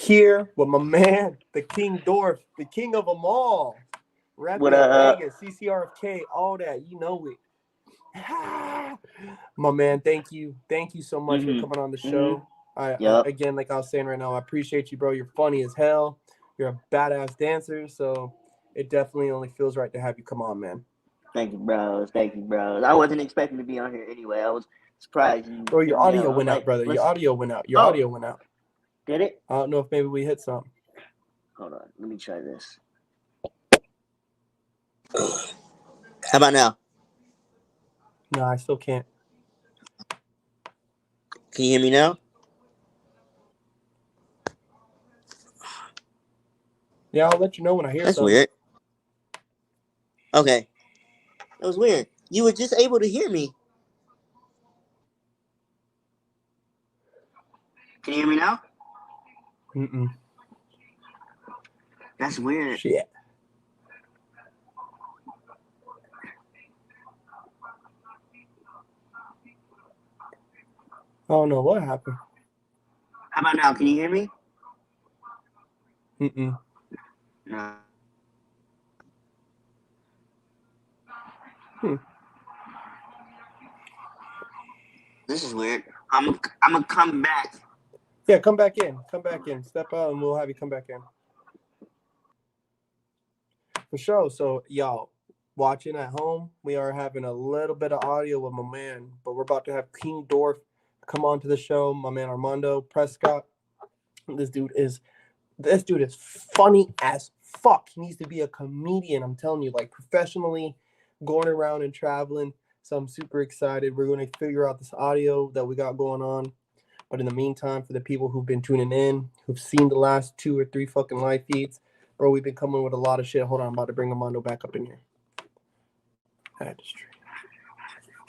here with my man, the King Dwarf, the king of them all. What Repping Vegas, CCRFK, all that. You know it. My man, thank you. Thank you so much for coming on the show. I again, like I was saying right now, I appreciate you, bro. You're funny as hell. You're a badass dancer, so it definitely only feels right to have you come on, man. Thank you, bros. Thank you, bros. I wasn't expecting to be on here anyway. I was surprised. Bro, your audio went out, brother. Your audio went out. Your audio went out. Did it? I don't know if maybe we hit something. Hold on. Let me try this. How about now? No, I still can't. Can you hear me now? Yeah, I'll let you know when I hear That's something. Weird. Okay. That was weird. You were just able to hear me. Can you hear me now? Mm-mm. That's weird. Shit. I don't know what happened. How about now? Can you hear me? Mm-mm. No. This is weird. I'm gonna come back. Yeah, come back in. Come back in. Step out and we'll have you come back in. For sure. So, y'all, watching at home, we are having a little bit of audio with my man, but we're about to have King Dwarf come on to the show. My man Armando Prescott. This dude is funny as fuck. He needs to be a comedian. I'm telling you, like professionally, going around and traveling. So I'm super excited. We're going to figure out this audio that we got going on. But in the meantime, for the people who've been tuning in, who've seen the last 2 or 3 fucking live feeds, bro, we've been coming with a lot of shit. Hold on, I'm about to bring Armando back up in here. Can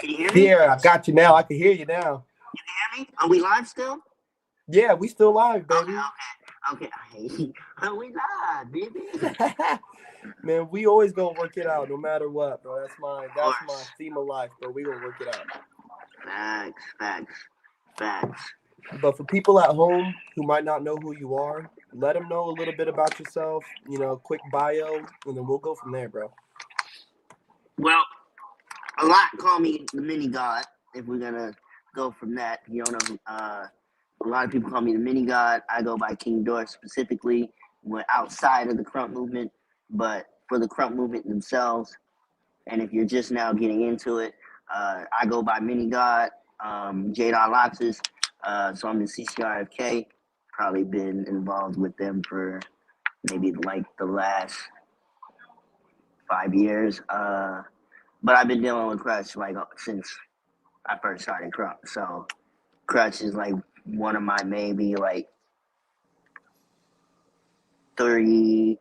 you hear me? Yeah, I got you now. I can hear you now. You can hear me? Are we live still? Yeah, we still live, baby. Okay. Are we live, baby? Man, we always gonna work it out no matter what, bro. That's my theme of life, bro. We gonna work it out. Facts. But for people at home who might not know who you are, let them know a little bit about yourself, quick bio, and then we'll go from there, bro. Well, a lot call me the mini god, if we're gonna go from that. You don't know, a lot of people call me the mini god. I go by King Dwarf specifically. We're outside of the krump movement, but for the krump movement themselves, and if you're just now getting into it, I go by mini god, Laxus. So I'm in CCRFK. Probably been involved with them for maybe like the last 5 years. But I've been dealing with Crutch like since I first started krump. So Crutch is like one of my maybe like 3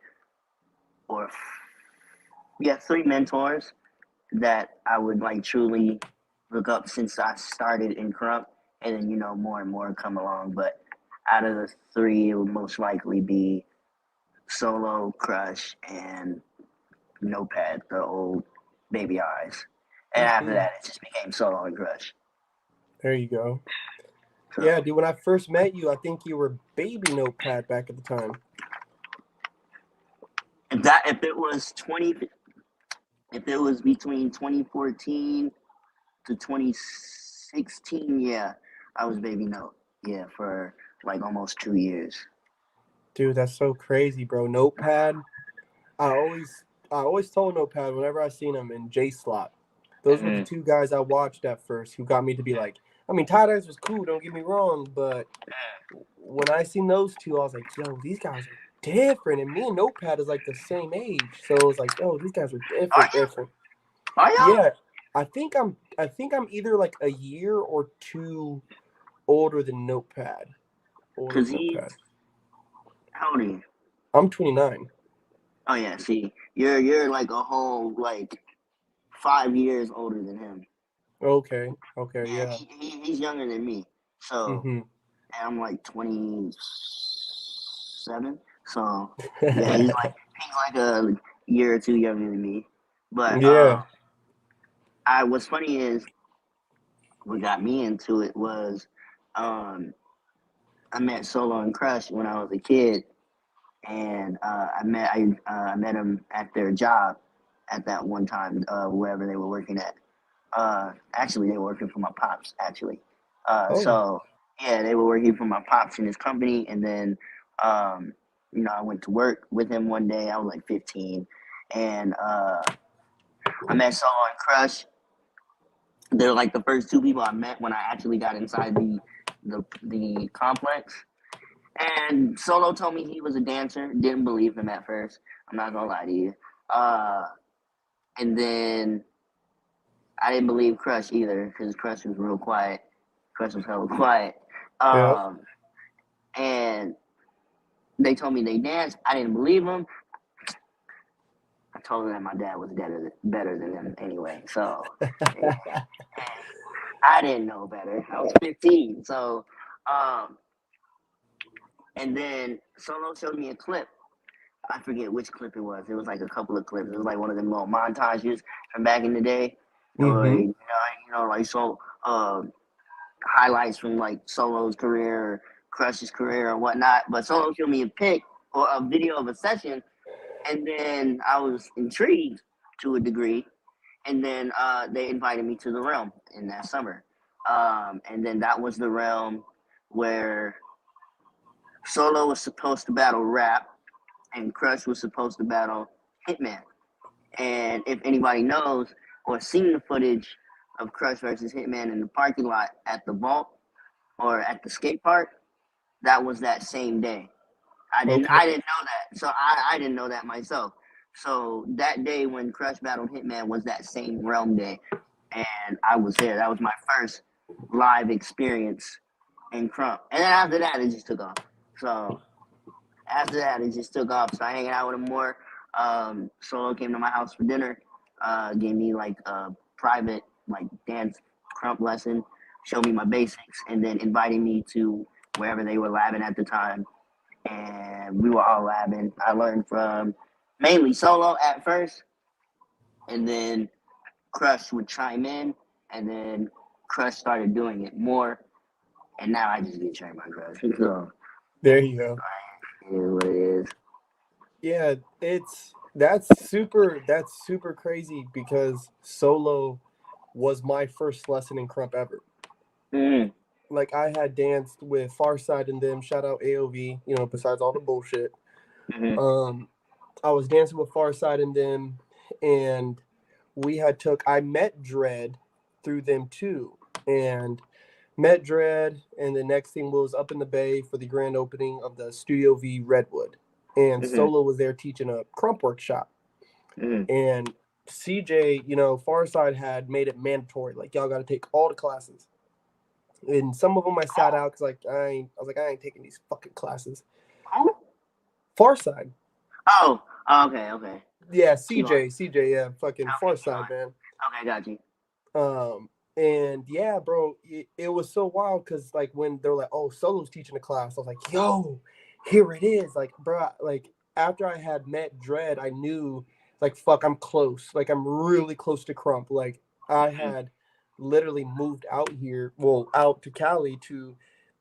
mentors that I would like truly look up since I started in krump, and then more and more come along. But out of the 3, it would most likely be Solo, Crush, and Notepad, the old Baby Eyes. And after that, it just became Solo and Crush. There you go. So, yeah, dude, when I first met you, I think you were Baby Notepad back at the time. If it was between 2014 to 2016, yeah, I was Baby Note. Yeah, for like almost 2 years. Dude, that's so crazy, bro. Notepad. I always told Notepad whenever I seen him in J Slot. Those were the 2 guys I watched at first who got me to be like, I mean, tie-dyes was cool, don't get me wrong, but when I seen those 2, I was like, yo, these guys are different. And me and Notepad is like the same age. So it was like, yo, these guys are different. Are you? Yeah. I think I'm either like a year or 2 older than Notepad. How old are you? I'm 29. Oh yeah, see, you're like a whole like 5 years older than him. Okay, yeah. He's younger than me, so and I'm like 27, so yeah, he's like a year or 2 younger than me. But yeah, what's funny is what got me into it was I met Solo and Crush when I was a kid, and I met them at their job at that one time, wherever they were working at. Actually, they were working for my pops. Actually, Oh, so yeah, they were working for my pops in his company, and then I went to work with him one day. I was like 15, and I met Solo and Crush. They're like the first two people I met when I actually got inside the complex. And Solo told me he was a dancer. Didn't believe him at first. I'm not gonna lie to you. Uh, and then I didn't believe Crush either because Crush was real quiet. Crush was hella quiet. yeah. Um, and they told me they danced. I didn't believe them. I told them that my dad was better than them anyway. So I didn't know better. I was 15. So, and then Solo showed me a clip. I forget which clip it was. It was like a couple of clips. It was like one of them little montages from back in the day. Or, Mm-hmm. like highlights from like Solo's career or Crush's career or whatnot. But Solo showed me a pic or a video of a session, and then I was intrigued to a degree. And then they invited me to the realm in that summer. And then that was the realm where Solo was supposed to battle Rap, and Crush was supposed to battle Hitman. And if anybody knows or seen the footage of Crush versus Hitman in the parking lot at the vault or at the skate park, that was that same day. Okay. I didn't know that. So I didn't know that myself. So that day when Crush battled Hitman was that same realm day. And I was there. That was my first live experience in Krump. And then after that it just took off. So after that it just took off. So I hanging out with him more. Solo came to my house for dinner, gave me like a private like dance Krump lesson, showed me my basics, and then invited me to wherever they were labbing at the time. And we were all labbing. I learned from mainly Solo at first, and then Crush would chime in, and then Crush started doing it more, and now I just get trained by Crush. So There you go. it is what it is. Yeah, that's super crazy because Solo was my first lesson in Crump ever. Mm. Like I had danced with Farside and them, shout out AOV, besides all the bullshit. Mm-hmm. I was dancing with Farside and them, and I met Dread through them too. And met Dread, and the next thing was up in the Bay for the grand opening of the Studio V Redwood. And Mm-hmm. Solo was there teaching a crump workshop. Mm-hmm. And CJ, Farside had made it mandatory, like y'all got to take all the classes. And some of them I sat out because I was like I ain't taking these fucking classes. Oh, Farside, okay. yeah, Keep on. CJ, yeah, fucking Okay, keep on. Farside, man. Okay, got you. And yeah, bro, it was so wild because like when they're like, oh, Solo's teaching a class, I was like, yo, here it is. Like, bro, like after I had met Dread, I knew like fuck, I'm close. Like I'm really close to Crump. Like I had literally moved out to Cali to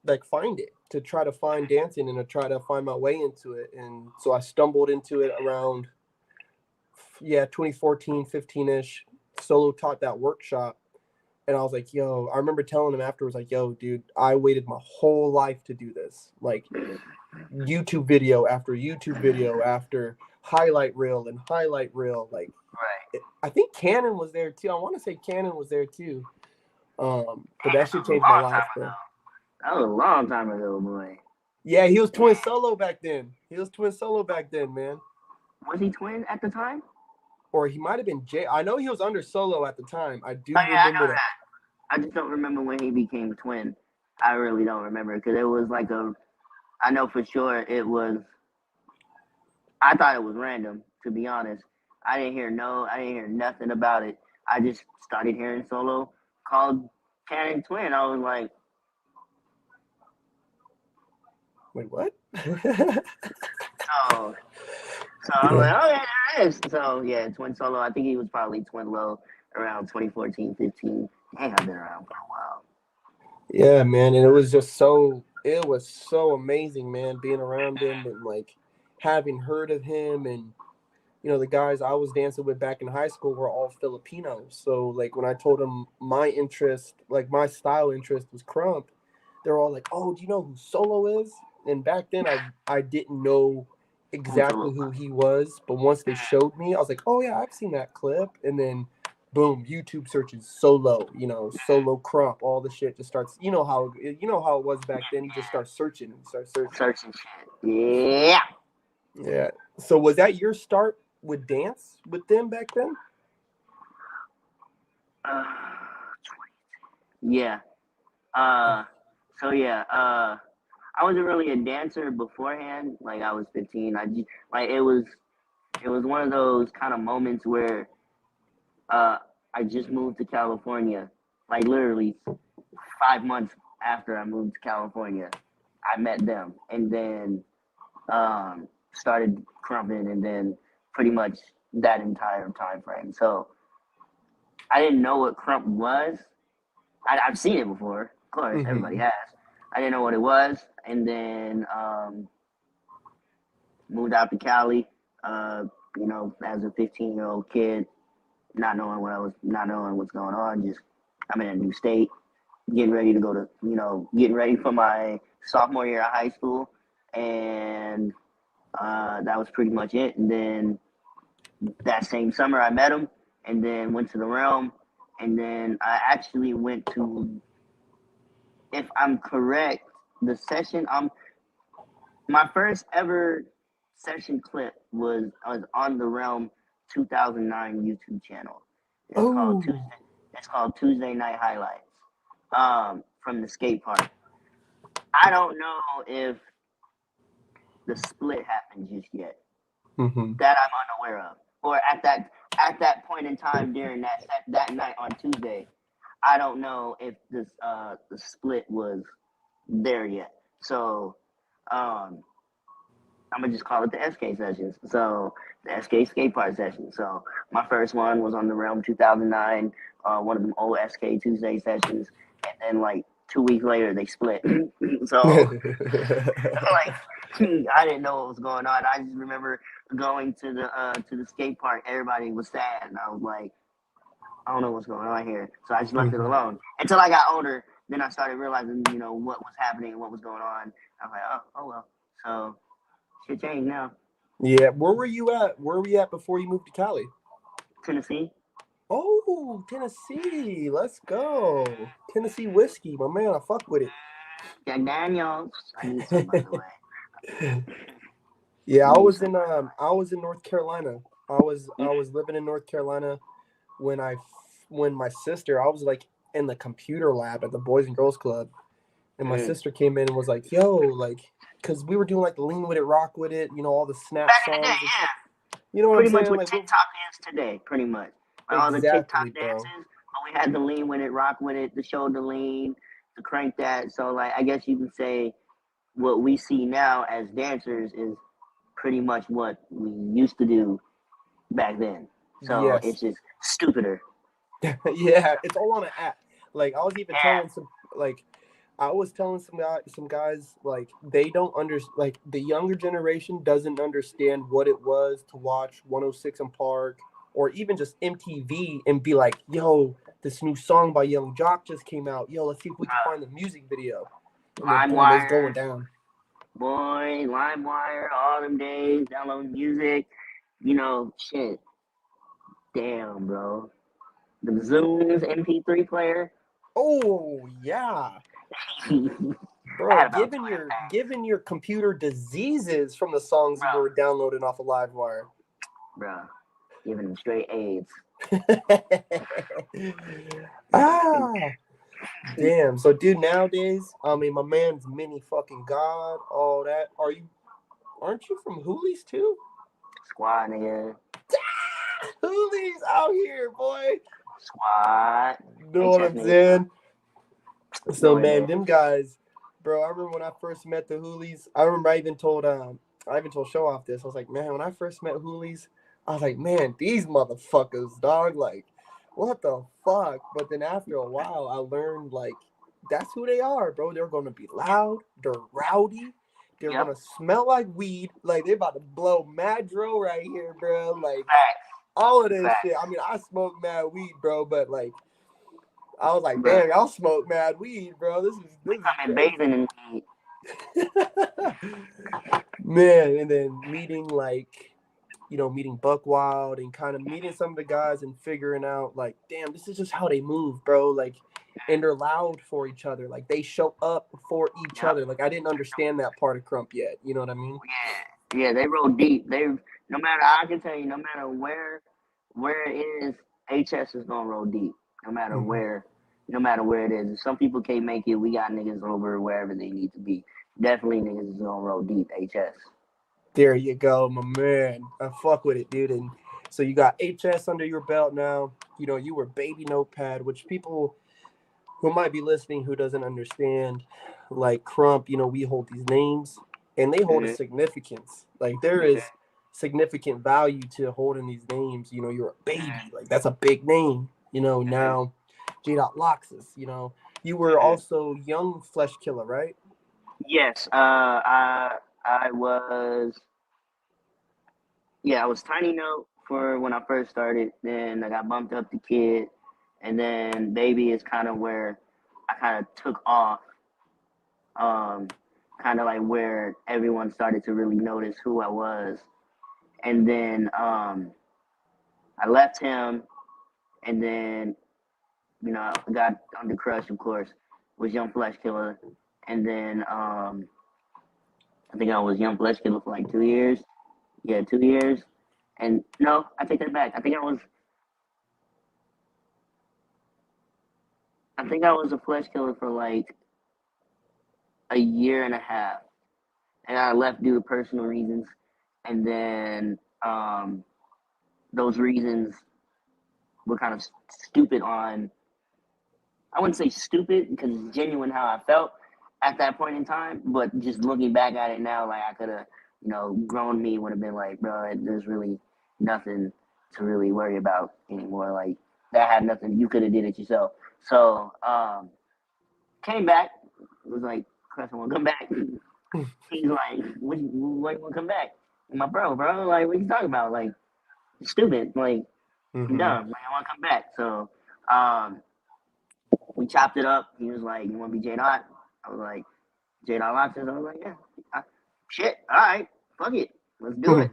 like find it, to try to find dancing and to try to find my way into it. And so I stumbled into it around 2014, 15ish. Solo taught that workshop. And I was like, yo, I remember telling him afterwards, like, yo, dude, I waited my whole life to do this. Like, YouTube video after YouTube video after highlight reel and highlight reel. Like, Right. I think Cannon was there too. I want to say Cannon was there too. But that shit That was a changed my long life, time bro. ago. That was a long time ago, boy. Yeah, he was twin solo back then. Man. Was he twin at the time? Or he might have been Jay. I know he was under solo at the time. I do Oh yeah, I remember know that. that. I just don't remember when he became twin. I really don't remember because it was like I know for sure it was. I thought it was random, to be honest. I didn't hear nothing about it. I just started hearing Solo called Cannon Twin. I was like, Wait, what? oh. So I was like, oh yeah, there it is. So yeah, Twin Solo. I think he was probably Twin Low around 2014, 15. Dang, I've been around for a while. Yeah, man, and it was just so it was so amazing, man, being around him and like having heard of him. And the guys I was dancing with back in high school were all Filipinos. So like when I told them my interest, like my style interest was krump, they're all like, "Oh, do you know who Solo is?" And back then I didn't know exactly who he was, but once they showed me, I was like, "Oh yeah, I've seen that clip." And then boom, YouTube searches Solo, Solo krump, all the shit just starts. You know how it was back then. You just start searching and start searching. Searching shit. Yeah. Yeah. So was that your start with dance with them back then? Uh, yeah. Uh, so yeah. I wasn't really a dancer beforehand. Like I was 15. Like it was one of those kind of moments where I just moved to California. Like literally 5 months after I moved to California, I met them, and then started crumping, and then pretty much that entire time frame. So I didn't know what krump was. I've seen it before, of course, everybody Mm-hmm. has. I didn't know what it was, and then moved out to Cali. As a 15-year-old kid, not knowing what's going on. Just I'm in a new state, getting ready for my sophomore year of high school, and that was pretty much it. And then that same summer, I met him, and then went to the realm, and then I actually went to, if I'm correct, the session. My first ever session clip was on the realm 2009 YouTube channel. It's called Tuesday. Oh, It's called Tuesday Night Highlights. From the skate park. I don't know if the split happened just yet. mm-hmm. That I'm unaware of. Or at that point in time during that night on Tuesday, I don't know if the split was there yet. So um, I'm gonna just call it the SK sessions. So the SK skate park session. So my first one was on the Realm 2009, one of them old SK Tuesday sessions, and then like 2 weeks later they split. So like I didn't know what was going on. I just remember going to the skate park. Everybody was sad, and I was like, I don't know what's going on here. So I just left it Mhm. alone until I got older. Then I started realizing, what was happening, what was going on. I was like, oh well. So shit changed now. Yeah, where were you at? Where were you at before you moved to Cali? Tennessee, Oh, Tennessee. Let's go. Tennessee whiskey, my man. I fuck with Jack Daniels. I need some, by the way. it. Yeah, I I need was some, in by the North Carolina. I was living in North Carolina when when my sister, I was like in the computer lab at the Boys and Girls Club, and my way. sister came in and was like, "Yo, like," because we were doing like the lean with it, rock with it, all the snap Back in the day, songs. yeah. You know what I'm Pretty much saying? what Like, TikTok is today, pretty much. Like all the TikTok exactly, bro. dances, but we had the lean with it, rock with it, the shoulder lean, the crank that. So like I guess you can say what we see now as dancers is pretty much what we used to do back then. So Yes. it's just stupider. Yeah, it's all on an app. Like I was even Yeah, telling some guys like they don't like the younger generation doesn't understand what it was to watch 106 in Park or even just MTV and be like, "Yo, this new song by Young Jock just came out. Yo, let's see if we can find the music video." And then boom, it's going LimeWire, down. boy, LimeWire, all them days, download music, shit. Damn, bro. The Zoom's MP3 player. Oh, yeah. I Bro, had about 20 given your computer diseases from the songs you bro, were downloading off of Livewire. bro. Giving them straight AIDS. Ah, damn. So, dude, nowadays, I mean, my man's mini fucking god, all that. Aren't you from Hoolies too? Squad, nigga. Hoolies out here, boy. Squad. Know what HS I'm nigga. saying? Know So, what it man, is. them guys, bro. I remember when I first met the Hoolies. I remember I even told Show Off this. I was like, man, when I first met Hoolies, I was like, man, these motherfuckers, dog. Like, what the fuck? But then after a while, I learned like that's who they are, bro. They're gonna be loud. They're rowdy. They're Yep. gonna smell like weed. Like they're about to blow mad dro right here, bro. Like Facts. all of this Facts. shit. I mean, I smoke mad weed, bro, but like I was like, Bro, damn, y'all smoke mad weed, bro. This we is come in crazy. bathing in weed. Man, and then meeting like, meeting Buck Wild and kind of meeting some of the guys and figuring out like, damn, this is just how they move, bro. Like, and they're loud for each other. Like they show up for each Yep. other. Like I didn't understand that part of Krump yet. You know what I mean? Yeah, they roll deep. No matter, I can tell you, no matter where it is, HS is gonna roll deep. No matter Mm-hmm. where, no matter where it is. If some people can't make it, we got niggas over wherever they need to be. Definitely niggas is gonna roll deep. HS. There you go, my man. I fuck with it, dude. And so you got HS under your belt now. You were Baby Notepad, which people who might be listening who doesn't understand, like Krump, we hold these names and they hold a Mm-hmm. significance. Like there is significant value to holding these names. You're a baby. Like that's a big name. Now J. Laxus, you were also Young Flesh Killer, right? Yes. I was. Yeah, I was Tiny Note for when I first started. Then I got bumped up to Kid, and then Baby is kind of where I kind of took off. Um, Kind of like where everyone started to really notice who I was, and then I left him, and then I got under Crush, of course, was Young Flesh Killer, and then I think I was Young Flesh Killer for like 2 years. Yeah, 2 years. And no, I take that back. I think I was a flesh killer for like a year and a half, and I left due to personal reasons. And then those reasons were kind of stupid on. I wouldn't say stupid because it's genuine how I felt at that point in time. But just looking back at it now, like I could have, grown me would have been like, bro, there's really nothing to really worry about anymore. Like that had nothing. You could have did it yourself. So came back. Was like, Chris, I want to come back. He's like, what you want to come back? I'm like, bro, like, what you talking about? Like, stupid. Like, I'm Mm-hmm. dumb. Like, I want to come back. So, um, we chopped it up. He was like, you want to be J Dot? I was like, J Dot Laxus? I was like, yeah. Shit, all right. Fuck it. Let's do it.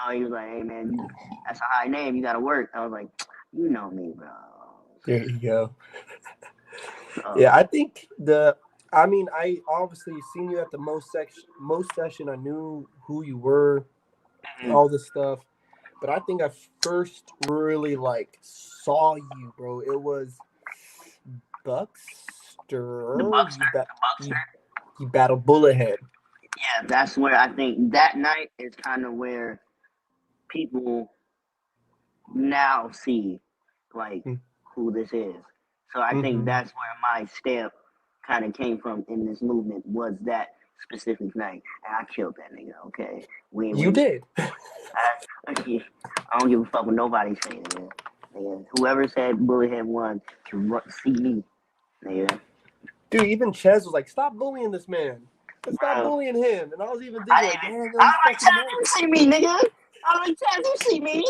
So he was like, hey, man, that's a high name. You got to work. I was like, you know me, bro. There you go. So, Yeah, I think I obviously seen you at the most session. I knew who you were, all this stuff. But I think I first really like saw you, bro. It was the Buckster. Buckster. The Buckster. You battled Bullethead. Yeah, that's where I think that night is kind of where people now see like who this is. So I think Mm-hmm. that's where my stamp kind of came from in this movement was that specific night, and I killed that nigga. Okay, You did. I don't give a fuck what nobody saying. Nigga. Whoever said Bullethead won can see me, nigga. Dude, even Ches was like, "Stop bullying this man. Stop Bro, bullying him." And I was even I thinking, didn't like, even. "Damn, yo, I he's was like, fucking him Chaz, up." you see me, nigga. I was like, Chaz, you see me.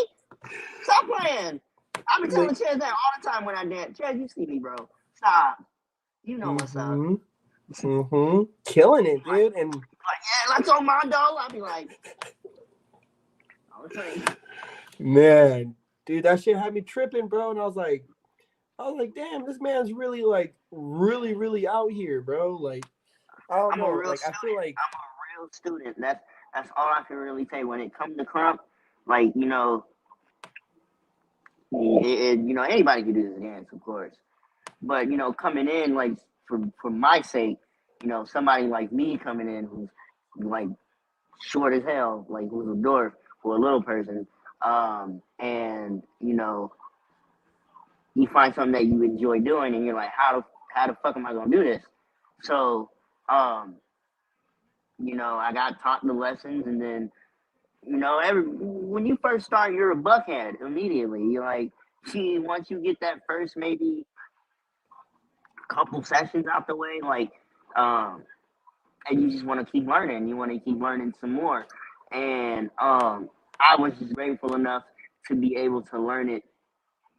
Stop playing. I've been telling Like, Chaz that all the time when I dance. Chaz, you see me, bro. Stop. You know what's up. mm-hmm, mm-hmm, killing it, dude. And Like, yeah, let's Armando. I'll be like, I was like, man, dude, that shit had me tripping, bro. And I was like, damn, this man's really like, really, really out here, bro. Like, I don't I'm a know. real Like, I student. feel like, I'm a real student. That's all I can really say. When it comes to krump, like, anybody can do this dance, of course. But, coming in, like, for my sake, somebody like me coming in who's, like, short as hell, like, who's a dwarf for a little person, and, you find something that you enjoy doing, and you're like, how the fuck am I gonna do this? So, I got taught the lessons, and then, when you first start, you're a buckhead immediately. You're like, once you get that first maybe couple sessions out the way, like, and you just want to keep learning. You want to keep learning some more. And I was just grateful enough to be able to learn it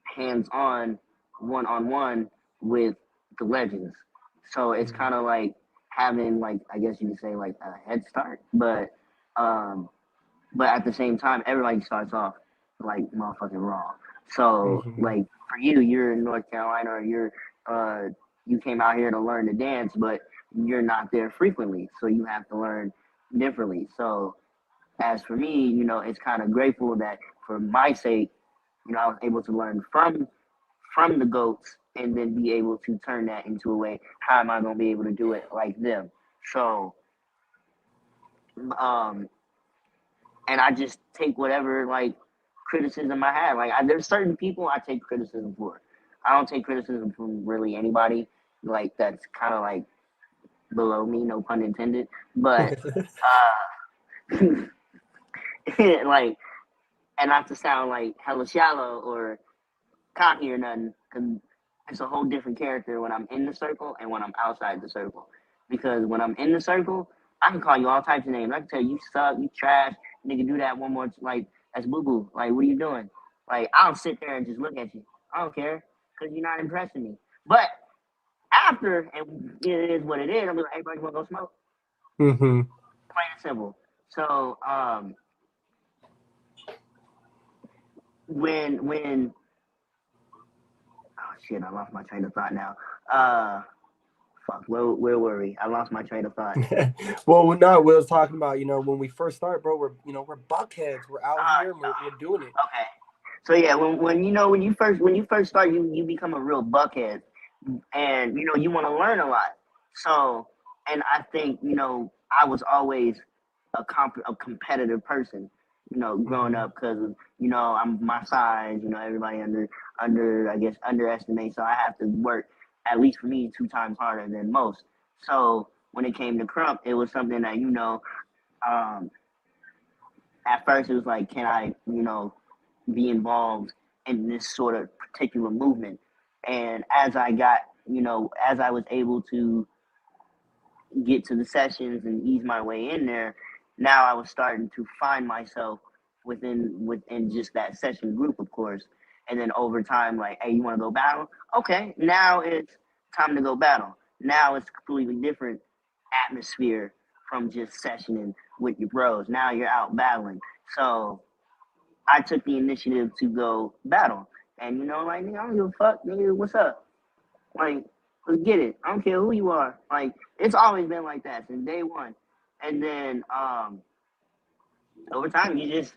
hands-on, one-on-one with the legends. So it's kind of like having, like, I guess you could say, like, a head start. But at the same time, everybody starts off like motherfucking raw. So like for you, you're in North Carolina, or you came out here to learn to dance, but you're not there frequently, so you have to learn differently. So as for me, you know, it's kind of grateful that for my sake, you know, I was able to learn from the goats, and then be able to turn that into a way. How am I gonna be able to do it like them? So, and I just take whatever like criticism I have. Like there's certain people I take criticism for. I don't take criticism from really anybody. Like that's kind of like below me, no pun intended. But like, and not to sound like hella shallow or cocky or nothing, because it's a whole different character when I'm in the circle and when I'm outside the circle. Because when I'm in the circle, I can call you all types of names. I can tell you suck, you trash, nigga, do that one more. Like, that's boo boo. Like, what are you doing? Like, I'll sit there and just look at you. I don't care, because you're not impressing me. But after, and it is what it is, I'll be like, hey, bro, you want to go smoke? Plain and simple. So, when oh shit, I lost my train of thought now. Fuck, where were we? I lost my train of thought. Well, no, we was talking about, you know, when we first start, bro, we're buckheads. We're out here and we're doing it. Okay. So yeah, when you first start, you become a real buckhead, and you know you want to learn a lot. So, and I think, you know, I was always a competitive person, you know, growing up, because you know I'm my size. You know, everybody I guess underestimates, so I have to work, at least for me, 2 times harder than most. So when it came to krump, it was something that, you know, at first it was like, can I, you know, be involved in this sort of particular movement? And as I got, you know, as I was able to get to the sessions and ease my way in there, now I was starting to find myself within just that session group, of course. And then over time, like, hey, you want to go battle? Okay, now it's time to go battle. Now it's a completely different atmosphere from just sessioning with your bros. Now you're out battling. So I took the initiative to go battle. And, you know, like, nigga, I don't give a fuck, nigga, what's up? Like, let's get it. I don't care who you are. Like, it's always been like that since day one. And then over time, you just,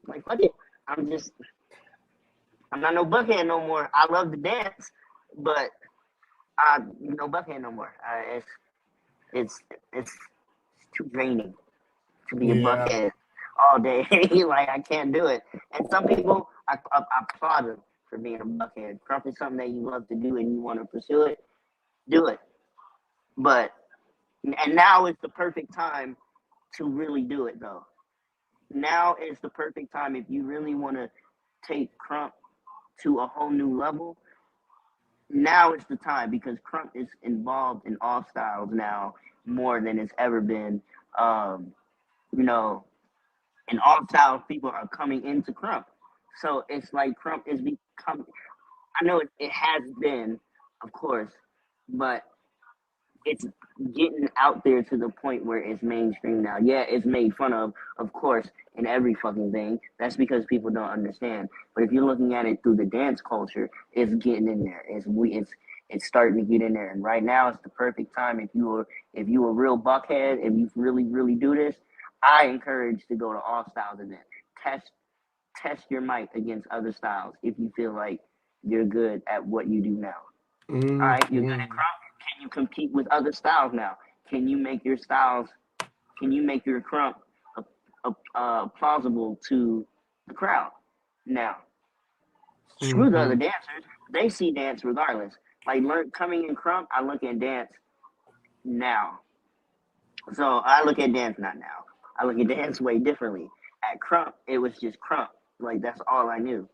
like, fuck it. I'm not no buckhead no more. I love to dance, but I'm no buckhead no more. It's too draining to be a buckhead all day. Like, I can't do it. And some people, I applaud them for being a buckhead. Krump is something that you love to do and you want to pursue it, do it. But, and now is the perfect time to really do it, though. Now is the perfect time if you really want to take krump to a whole new level. Now is the time, because krump is involved in all styles now more than it's ever been. You know, and all styles people are coming into krump. So it's like krump is becoming, I know it has been, of course, but it's getting out there to the point where it's mainstream now. Yeah, it's made fun of course, in every fucking thing. That's because people don't understand. But if you're looking at it through the dance culture, it's getting in there. It's starting to get in there. And right now, it's the perfect time. If you a real buckhead, if you really do this, I encourage to go to all styles event. Test your might against other styles if you feel like you're good at what you do now. All right, you're good at krump. Can you compete with other styles now? Can you make your krump plausible to the crowd? Now, screw the other dancers. They see dance regardless. Like, coming in krump, I look at dance now. So I look at dance not now. I look at dance way differently. At krump, it was just krump. Like, that's all I knew.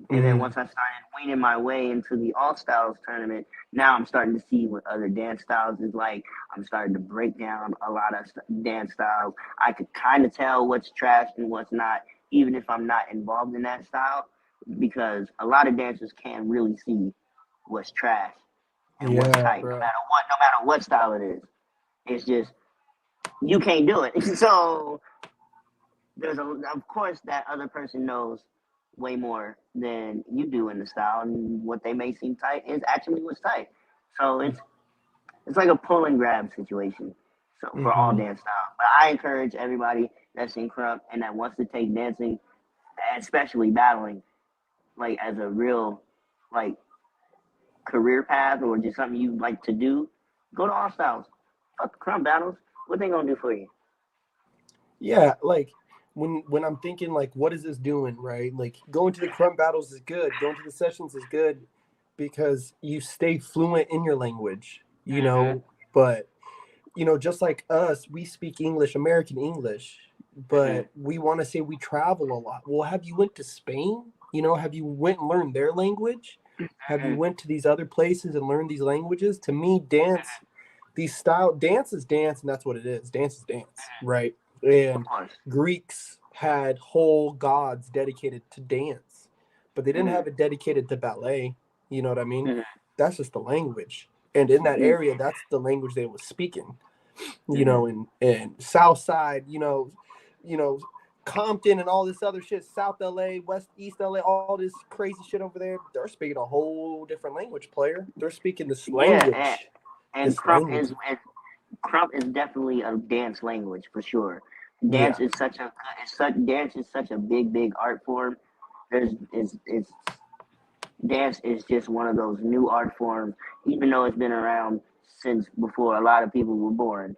And then once I started weaning my way into the All Styles tournament, now I'm starting to see what other dance styles is like. I'm starting to break down a lot of dance styles. I could kind of tell what's trash and what's not, even if I'm not involved in that style, because a lot of dancers can't really see what's trash and what's Yeah, tight, bro. no matter what style it is. It's just you can't do it. So of course that other person knows way more than you do in the style, and what they may seem tight is actually what's tight. So it's like a pull and grab situation. So for all Mm-hmm. dance styles, but I encourage everybody that's in krump and that wants to take dancing, especially battling, like as a real like career path or just something you like to do, go to all styles. Fuck the krump battles. What they gonna do for you? Yeah, like when I'm thinking like what is this doing, right? Like going to the crump battles is good. Going to the sessions is good because you stay fluent in your language, but just like us, we speak English, American English, Mm-hmm. but we want to say we travel a lot. Well, have you went to Spain? Have you went and learned their language? Have you Mm-hmm. went to these other places and learned these languages? To me, dance is dance, and that's what it is. Dance is dance, right? Of And course. Greeks had whole gods dedicated to dance, but they didn't Mm-hmm. have it dedicated to ballet. You know what I mean? Mm-hmm. That's just the language. And in that Mm-hmm. area, that's the language they was speaking. Mm-hmm. In South Side, you know, Compton and all this other shit, South LA, East LA, all this crazy shit over there. They're speaking a whole different language, player. They're speaking this Yeah, language. and This language. krump is definitely a dance language for sure. Yeah. Dance is such a big art form. There's it's Dance is just one of those new art forms, even though it's been around since before a lot of people were born.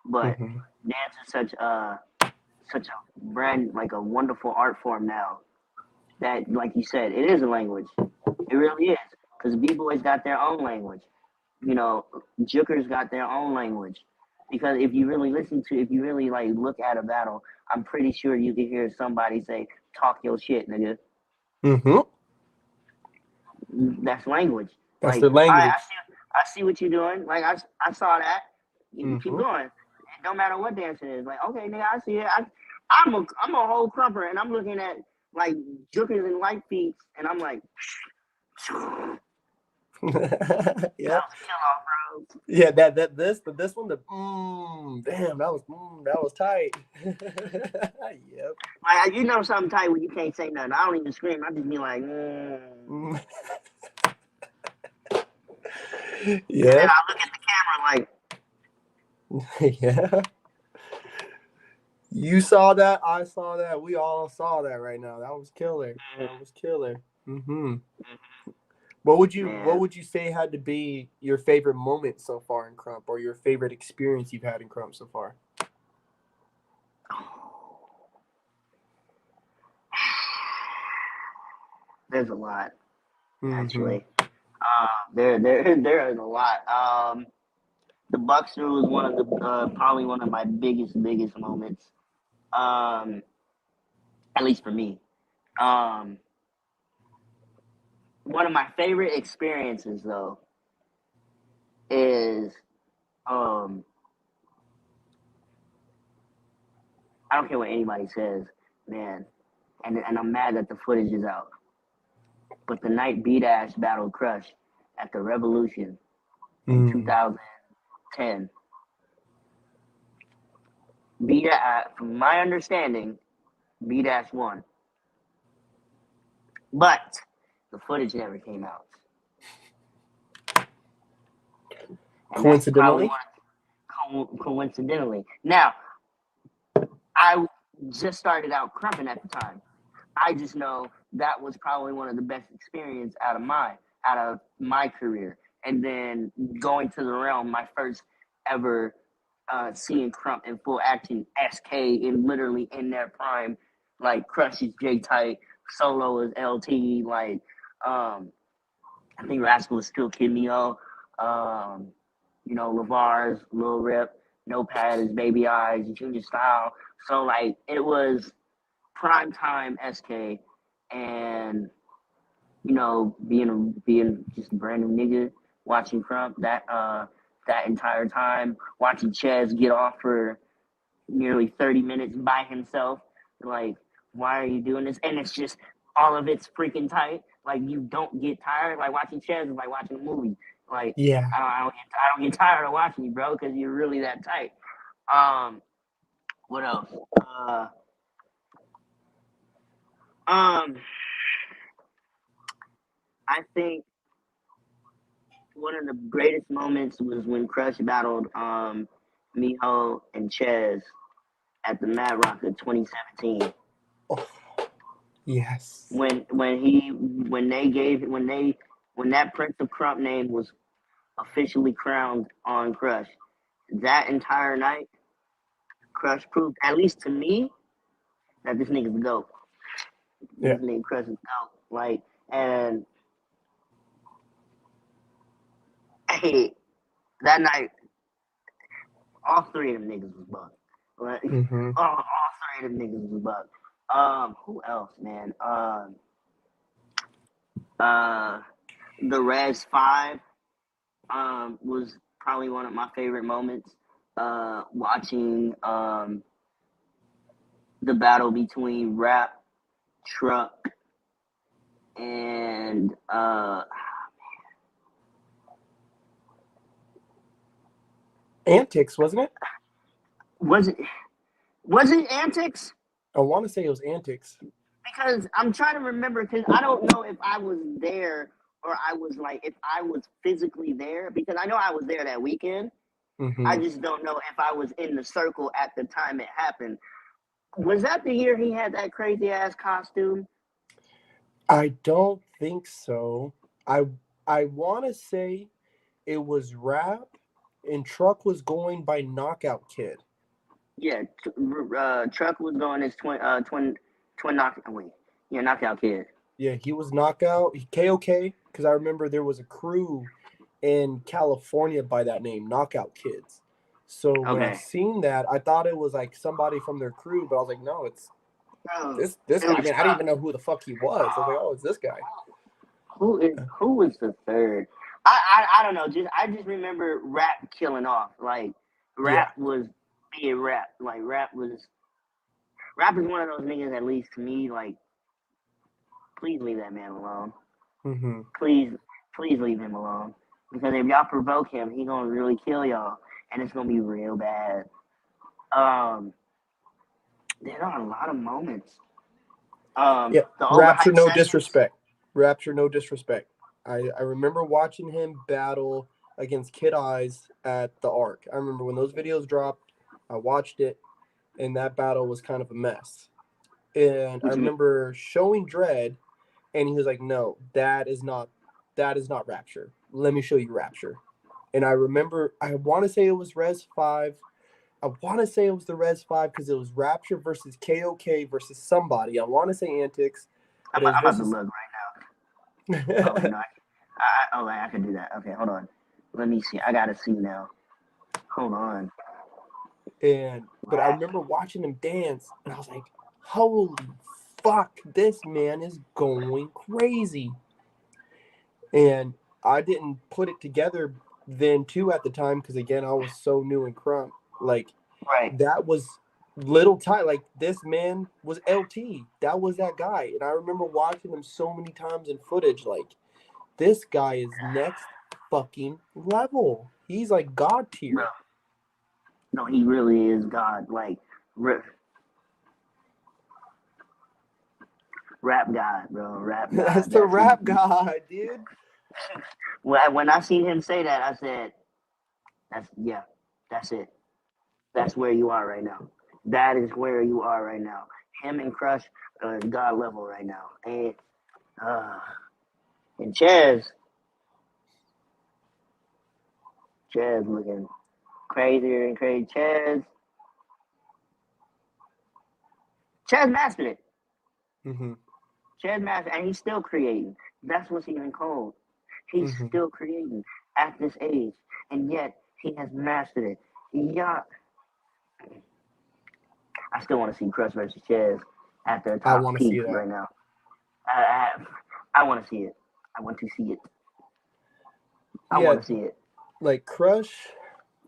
But Hmm. dance is such a brand like a wonderful art form now that, like you said, it is a language. It really is because b-boys got their own language. You know, Jookers got their own language. Because if you really like look at a battle, I'm pretty sure you can hear somebody say, "Talk your shit, nigga." Hmm. That's language. That's Like, their all right, language. I see what you're doing. Like, I saw that. You keep Hmm. going. It don't matter what dance it is. Like, okay, nigga, I see it. I'm a whole crumper, and I'm looking at like jookers and white feet, and I'm like, that Yeah. was a kill off, bro. Yeah, this one, damn, that was tight. Yep. Like, you know something tight when you can't say nothing. I don't even scream. I just be like, Mm. and then Yeah. I look at the camera like, Yeah. You saw that, I saw that, we all saw that right now. That was killer. That was killer. Hmm. What man. would you say had to be your favorite moment so far in Crump, or your favorite experience you've had in Crump so far? There's a lot, Hmm. actually. There is a lot. The Buckster was one of the probably one of my biggest moments. Um, at least for me. Um, One of my favorite experiences though is um, I don't care what anybody says, man, and I'm mad that the footage is out. But the night B Dash battled Crush at the Revolution in Mm. 2010, from my understanding, B Dash won, but the footage never came out, and that's probably Coincidentally. coincidentally. Now, I just started out crumping at the time. I just know that was probably one of the best experience out of my career. And then going to the realm, my first ever seeing Crump in full action, SK in literally in their prime, like Crush is J Tight, Solo is LT, like I think Rascal is still Kid Neo, Lavar's Lil Rip, Notepad is Baby Eyes, Junior Style. So like it was prime time SK, and being just a brand new nigga, watching Crump that entire time, watching Chez get off for nearly 30 minutes by himself. Like, why are you doing this? And it's just all of it's freaking tight. Like, you don't get tired. Like, watching Chez is like watching a movie. Like, Yeah. I don't get tired of watching you, bro, because you're really that tight. What else? I think one of the greatest moments was when Crush battled Miho and Chez at the Mad Rock of 2017. Oh, yes. When that Prince of Crump name was officially crowned on Crush, that entire night, Crush proved, at least to me, that this nigga's the GOAT. Yeah. This nigga Crush is GOAT. Like, and hey, that night, all three of them niggas was bugged. Like, all three of them niggas was bugged. Who else, man? The Res 5 was probably one of my favorite moments. Watching the battle between Rap, Truck, and Antics, wasn't it? was it Antics? I want to say it was Antics. Because I'm trying to remember, because I don't know if I was there or if I was physically there, because I know I was there that weekend. I just don't know if I was in the circle at the time it happened. Was that the year he had that crazy ass costume? I don't think so. I want to say it was Rap and Truck was going by Knockout Kid. Yeah, Truck was going as twin knockout. Wait, yeah, Knockout Kid. Yeah, he was Knockout. KOK, because I remember there was a crew in California by that name, Knockout Kids. So when I seen that, I thought it was like somebody from their crew, but I was like, no, it's this guy. I mean, I didn't even know who the fuck he was. I was like, oh, it's this guy. Who was the third? I don't know. I just remember Rap killing off. Like Rap was being Rap. Like Rap is one of those niggas, at least to me. Like, please leave that man alone. Please leave him alone. Because if y'all provoke him, he gonna really kill y'all, and it's gonna be real bad. There are a lot of moments. Rapture, no disrespect. Rapture, no disrespect. I remember watching him battle against Kid Eyes at the Arc. I remember when those videos dropped, I watched it, and that battle was kind of a mess. And I remember showing Dread, and he was like, no, that is not Rapture. Let me show you Rapture. And I remember, I want to say it was Res 5. I want to say it was the Res 5 because it was Rapture versus KOK versus somebody. I want to say Antics. I'm about to look right now. Oh, no. I can do that. Okay, hold on. Let me see. I got to see now. Hold on. But I remember watching him dance, and I was like, holy fuck, this man is going crazy. And I didn't put it together then, too, at the time, because, again, I was so new in Crump. Like, that was little tight. Like, this man was LT. That was that guy. And I remember watching him so many times in footage. Like, this guy is next fucking level. He's like God tier. Bro. No, he really is God. Like, rap God, bro. Rap God. That's the rap God, dude. When I seen him say that, I said, that's it. That's where you are right now. That is where you are right now. Him and Crush are God level right now. And Chez looking crazier and crazy. Chez mastered it. Chez mastered, and he's still creating. That's what's even cold. He's still creating at this age, and yet he has mastered it. Yeah. I still want to see Crush versus Chez at their top peak right now. I want to see it. I want to see it. I Yeah, want to see it. like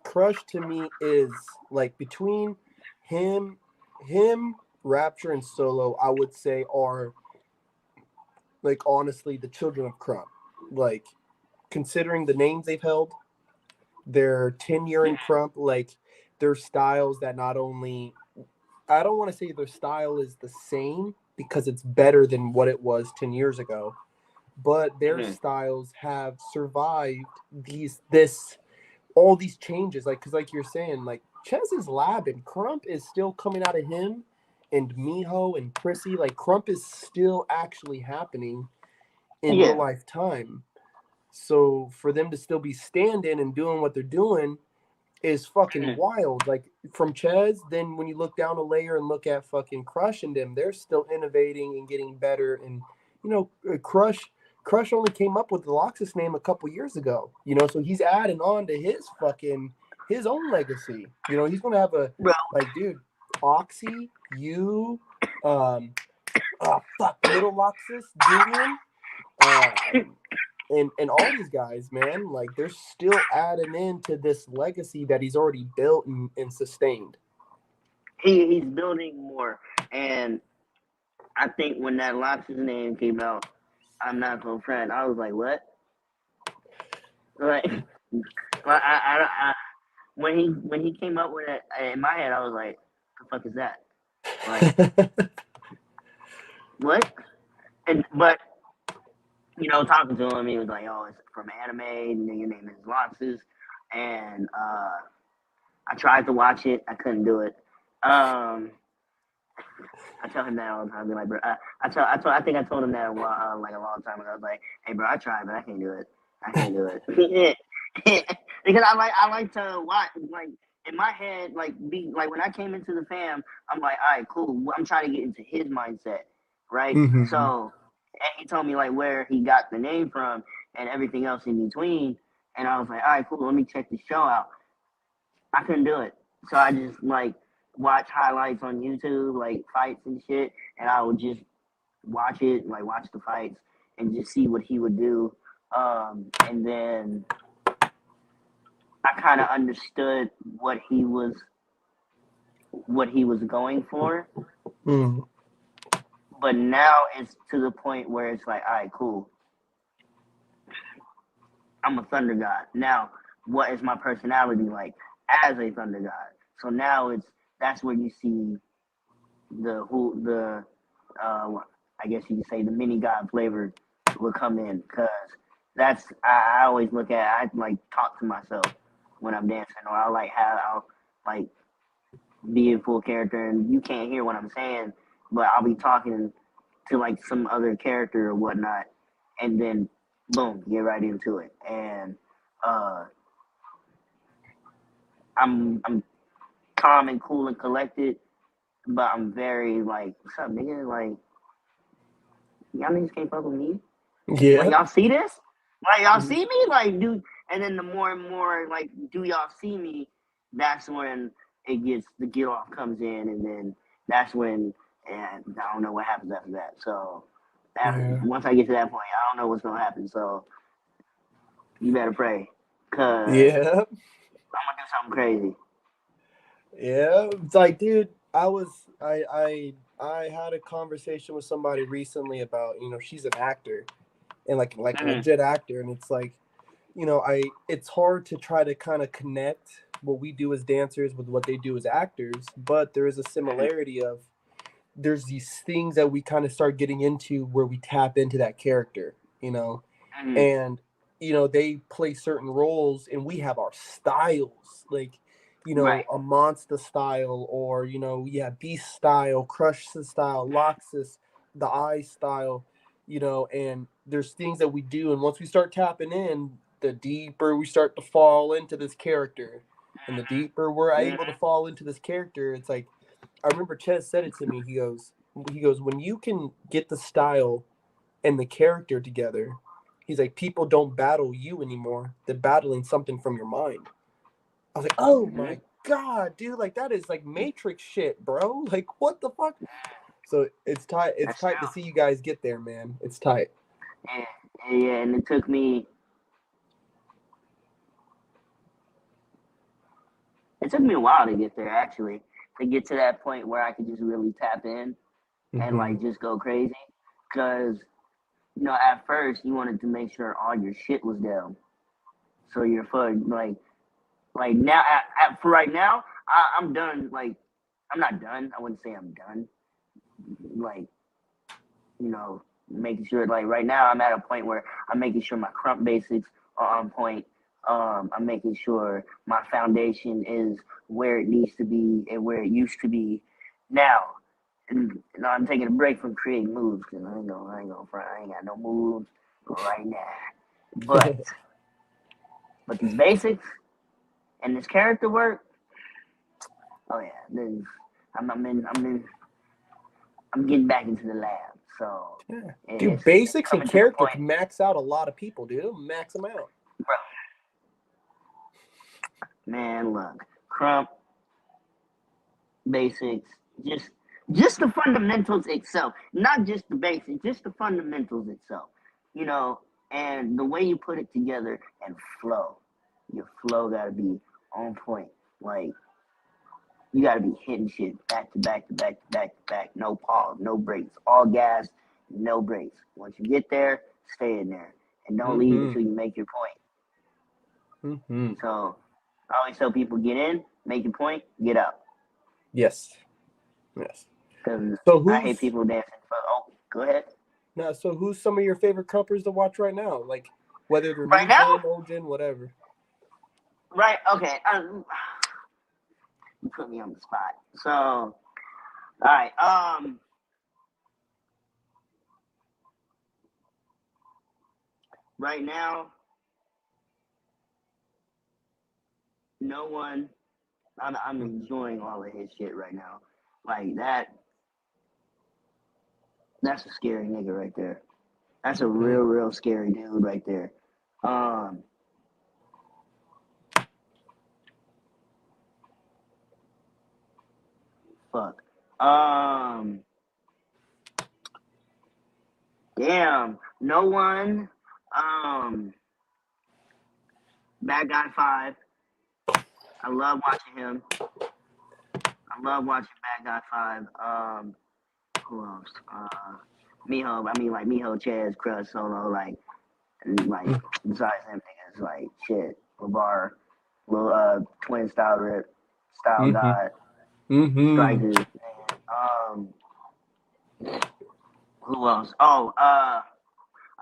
Crush to me is like between him, Rapture, and Solo. I would say are like honestly the children of Crump. Like considering the names they've held, their tenure in Crump, like their styles that not only I don't want to say their style is the same because it's better than what it was 10 years ago, but their Mm-hmm. styles have survived this all these changes. Like, because like you're saying, like Chez's lab and Crump is still coming out of him, and Miho and Chrissy, like Crump is still actually happening in real Yeah. life time. So for them to still be standing and doing what they're doing is fucking Mm-hmm. wild. Like from Chez, then when you look down a layer and look at fucking Crush and them, they're still innovating and getting better. And Crush only came up with the Laxus name a couple years ago. So he's adding on to his own legacy. He's gonna have a Bro, like, dude, Oxy, you, little Laxus, Julian, and all these guys, man, like they're still adding into this legacy that he's already built and sustained. he's building more, and I think when that Laxus name came out, I'm not so friend. I was like, what? Like, when he came up with it in my head, I was like, the fuck is that? Like, what? But talking to him, he was like, oh, it's from anime, and your name is Laxus, and I tried to watch it, I couldn't do it. I tell him that all the time. Be like, bro, I think I told him that like a long time ago. I was like, hey, bro, I tried, but I can't do it. I can't do it because I like to watch, like in my head, like be like when I came into the fam, I'm like, all right, cool. I'm trying to get into his mindset, right? Mm-hmm. So and he told me like where he got the name from and everything else in between, and I was like, all right, cool. Let me check the show out. I couldn't do it. So I just like watch highlights on YouTube, like fights and shit, and I would just watch it, like watch the fights and just see what he would do. And then I kind of understood what he was going for. Mm. But now it's to the point where it's like, all right, cool. I'm a Thunder God. Now, what is my personality like as a Thunder God? So now that's where you see the I guess you could say the mini God flavor will come in because that's I always look at I like talk to myself when I'm dancing or I'll like be in full character and you can't hear what I'm saying, but I'll be talking to like some other character or whatnot, and then boom, get right into it. And uh, I'm calm and cool and collected, but I'm very like, what's up, nigga? Like, y'all niggas can't fuck with me. Like, Yeah. y'all see this? Like, y'all see me? Like, dude. And then the more and more, like, do y'all see me? That's when the get off comes in, and then that's when, and I don't know what happens after that. So, Yeah. once I get to that point, I don't know what's gonna happen. So, you better pray, cause Yeah. I'm gonna do something crazy. Yeah. It's like, dude, I had a conversation with somebody recently about, she's an actor and like a Mm-hmm. legit actor, and it's like, it's hard to try to kind of connect what we do as dancers with what they do as actors, but there is a similarity of there's these things that we kind of start getting into where we tap into that character, Mm-hmm. and they play certain roles and we have our styles, like Right. a monster style, or beast style, crush style, Loxus, the eye style, and there's things that we do, and once we start tapping in, the deeper we start to fall into this character, and the deeper we're able to Mm-hmm. fall into this character, it's like I remember Ches said it to me. He goes, when you can get the style and the character together, he's like, people don't battle you anymore. They're battling something from your mind. I was like, oh Mm-hmm. my God, dude, like that is like Matrix shit, bro. Like what the fuck? So it's tight. It's That's tight to true. see you guys get there, man. It's tight. And it took me a while to get there, actually, to get to that point where I could just really tap in and like just go crazy. Because at first you wanted to make sure all your shit was down, so you're fun. Like now, for right now, I'm done. Like I'm not done. I wouldn't say I'm done. Like making sure like right now I'm at a point where I'm making sure my krump basics are on point. I'm making sure my foundation is where it needs to be and where it used to be now. And I'm taking a break from creating moves because I ain't gonna front. I ain't got no moves right now. But these basics and this character work, oh yeah, I'm getting back into the lab. So yeah. Dude, basics and character can max out a lot of people, dude. Max them out. Bro. Man, look, krump, basics, just the fundamentals itself, not just the basics, just the fundamentals itself, and the way you put it together and flow. Your flow gotta be on point. Like you gotta be hitting shit back to back to back to back to back, no pause, no breaks, all gas, no breaks. Once you get there, stay in there and don't leave until you make your point. So I always tell people, get in, make your point, get out. Yes. Because I hate people dancing. Go ahead. No, so who's some of your favorite krumpers to watch right now? Like whether they're right now, old gen, whatever. Right. Okay. You put me on the spot. So, all right. Right now, no one. I'm enjoying all of his shit right now. Like that. That's a scary nigga right there. That's a real scary dude right there. Fuck. Damn. No one. Bad Guy 5. I love watching him. I love watching Bad Guy 5. Who else? Miho. I mean, like Miho, Chaz, Crush, Solo, like besides them niggas, like shit, LeVar, little Twin Style Rip, Style God, Strikers. Who else? Oh, I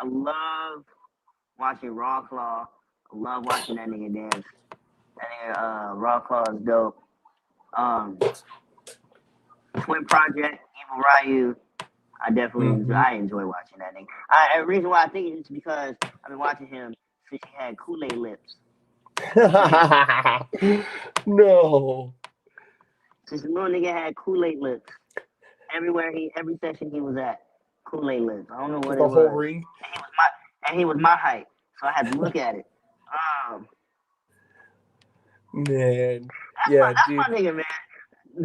love watching Raw Claw. I love watching that nigga dance. That nigga, Raw Claw is dope. Twin Project, Evil Ryu. I definitely enjoy watching that nigga. The reason why I think it's because I've been watching him since he had Kool-Aid lips. No. Since the little nigga had Kool-Aid lips. Every session he was at, Kool-Aid lips. I don't know what it was. Whole ring. And he was my height, so I had to look at it. Man. That's my nigga, man.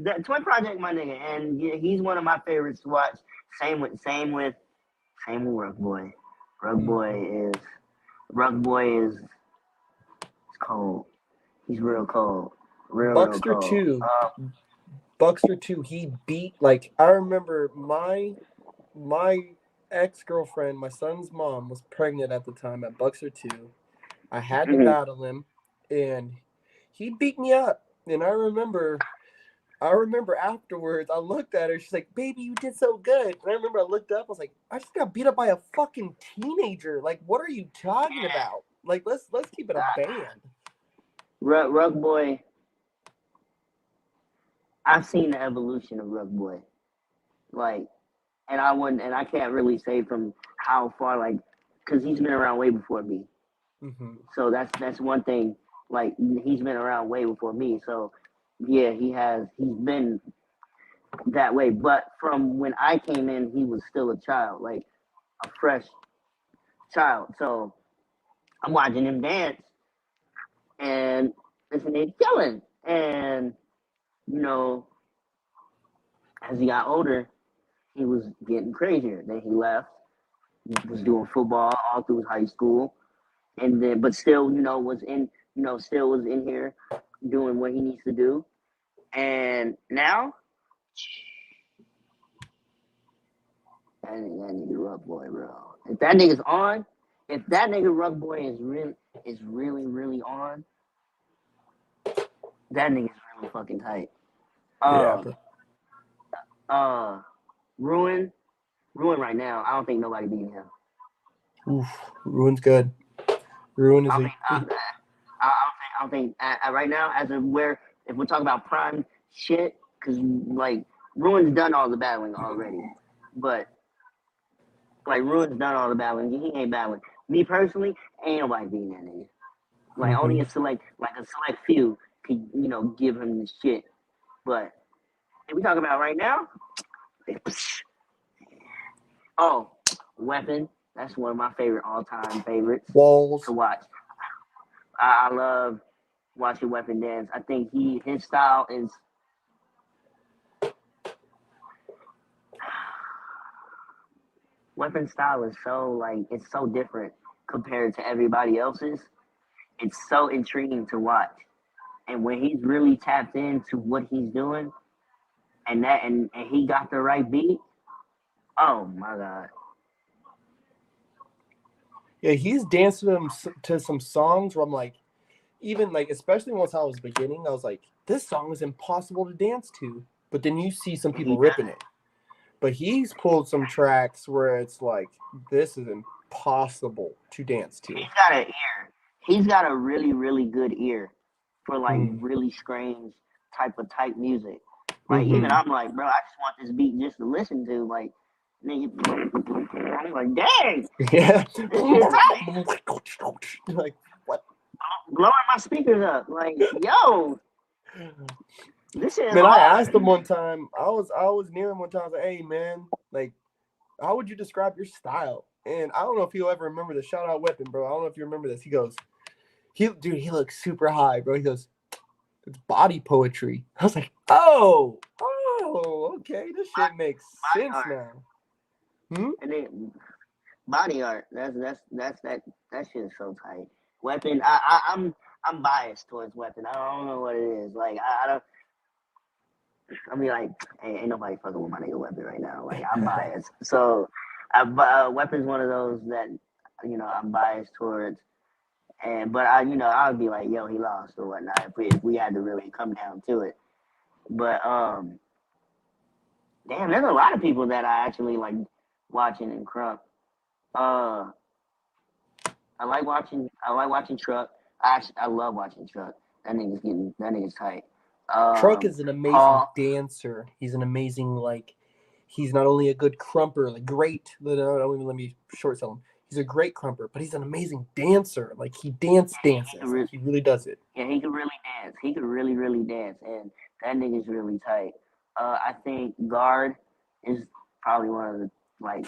That Twin Project, my nigga, and he's one of my favorites to watch. Same with Rug Boy. Rug Boy is cold. He's real cold. Real cold. 2. Buckster 2. He beat I remember my ex-girlfriend, my son's mom, was pregnant at the time at Buckster 2. I had to battle him, and he beat me up. And I remember afterwards, I looked at her. She's like, "Baby, you did so good." And I remember I looked up. I was like, "I just got beat up by a fucking teenager. Like, what are you talking about? Like, let's keep it a band." Rug Boy. I've seen the evolution of Rug Boy. And I can't really say from how far, because he's been around way before me. So that's one thing. Like, he's been around way before me. So yeah, he's been that way. But from when I came in, he was still a child, like a fresh child. So I'm watching him dance, and this nigga killing. And as he got older, he was getting crazier. Then he left, was doing football all through high school, and then but still, still was in here doing what he needs to do. And now, that nigga Rough Boy, bro. If that nigga's on, if that nigga Rough Boy is really on, that nigga's really fucking tight. Yeah, bro. Ruin right now. I don't think nobody beating him. Oof, Ruin's good. Ruin is I don't think right now, as of where, if we're talking about prime shit, because like Ruin's done all the battling already, but like Ruin's done all the battling, he ain't battling. Me personally, ain't nobody beating that nigga. Like only a select few could give him the shit. But if we talking about right now, oh, Weapon. That's one of my favorite all-time favorites Walls to watch. I love watching Weapon dance. I think his style is Weapon style is it's so different compared to everybody else's. It's so intriguing to watch. And when he's really tapped into what he's doing and he got the right beat, oh my god. Yeah, he's dancing to some songs where I'm like, even like, especially once I was beginning, I was like, this song is impossible to dance to. But then you see some people ripping it. But he's pulled some tracks where it's like, this is impossible to dance to. He's got an ear. He's got a really, really good ear for like really strange type music. Like even I'm like, bro, I just want this beat just to listen to. Like, nigga, I'm like, dang. Yeah. Like, what? Blowing my speakers up. Like, yo. This is man, hard. I asked him one time. I was near him one time. I was like, "Hey, man, like, how would you describe your style?" And I don't know if he'll ever remember this. Shout out Weapon, bro. I don't know if you remember this. He goes, he looks super high, bro. He goes, it's body poetry. I was like, oh, okay, this shit makes sense now. And then body art. That shit is so tight. Weapon. I'm biased towards Weapon. I don't know what it is. Like I don't. I mean, like, ain't nobody fucking with my nigga Weapon right now. Like, I'm biased. So, Weapon's one of those that, I'm biased towards. But I would be like, yo, he lost or whatnot if we had to really come down to it. But, damn, there's a lot of people that I actually like watching in Krump. I like watching Truck. I love watching Truck. That nigga's tight. Truck is an amazing dancer. He's an amazing, like, he's not only a good krumper, like great. Let me short sell him. He's a great krumper, but he's an amazing dancer. Like he dances. He really does it. Yeah, he can really dance. He can really, really dance, and that nigga's really tight. I think Guard is probably one of the like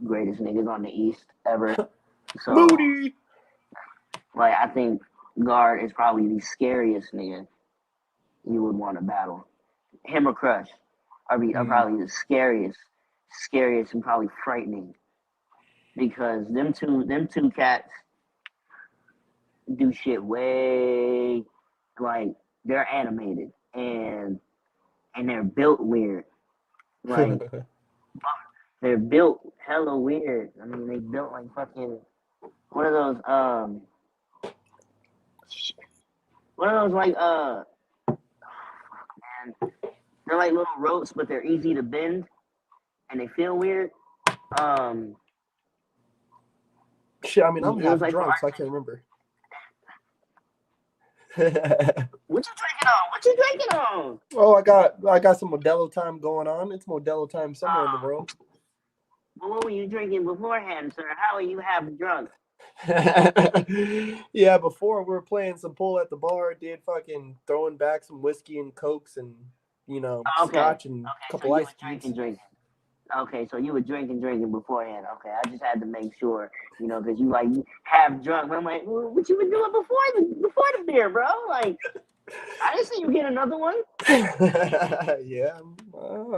greatest niggas on the East ever. So, Moody. Like, I think Guard is probably the scariest nigga you would want to battle. Him or Crush are probably the scariest and probably frightening, because them two cats do shit way, like, they're animated and they're built weird. Like, they're built hella weird. I mean, they built like fucking one of those like man, they're like little ropes, but they're easy to bend and they feel weird. Shit, I mean, I'm half drunk, so I can't remember. What you drinking on? Oh, I got some Modelo time going on. It's Modelo time somewhere in the world. Well, what were you drinking beforehand, sir? How are you half drunk? Yeah, before we were playing some pool at the bar, did fucking throwing back some whiskey and cokes and scotch and a couple ice cubes. Drinking. Okay, so you were drinking beforehand. Okay, I just had to make sure, because you like half drunk. I'm like, well, what you been doing before the beer, bro? Like, I didn't see you get another one. Yeah,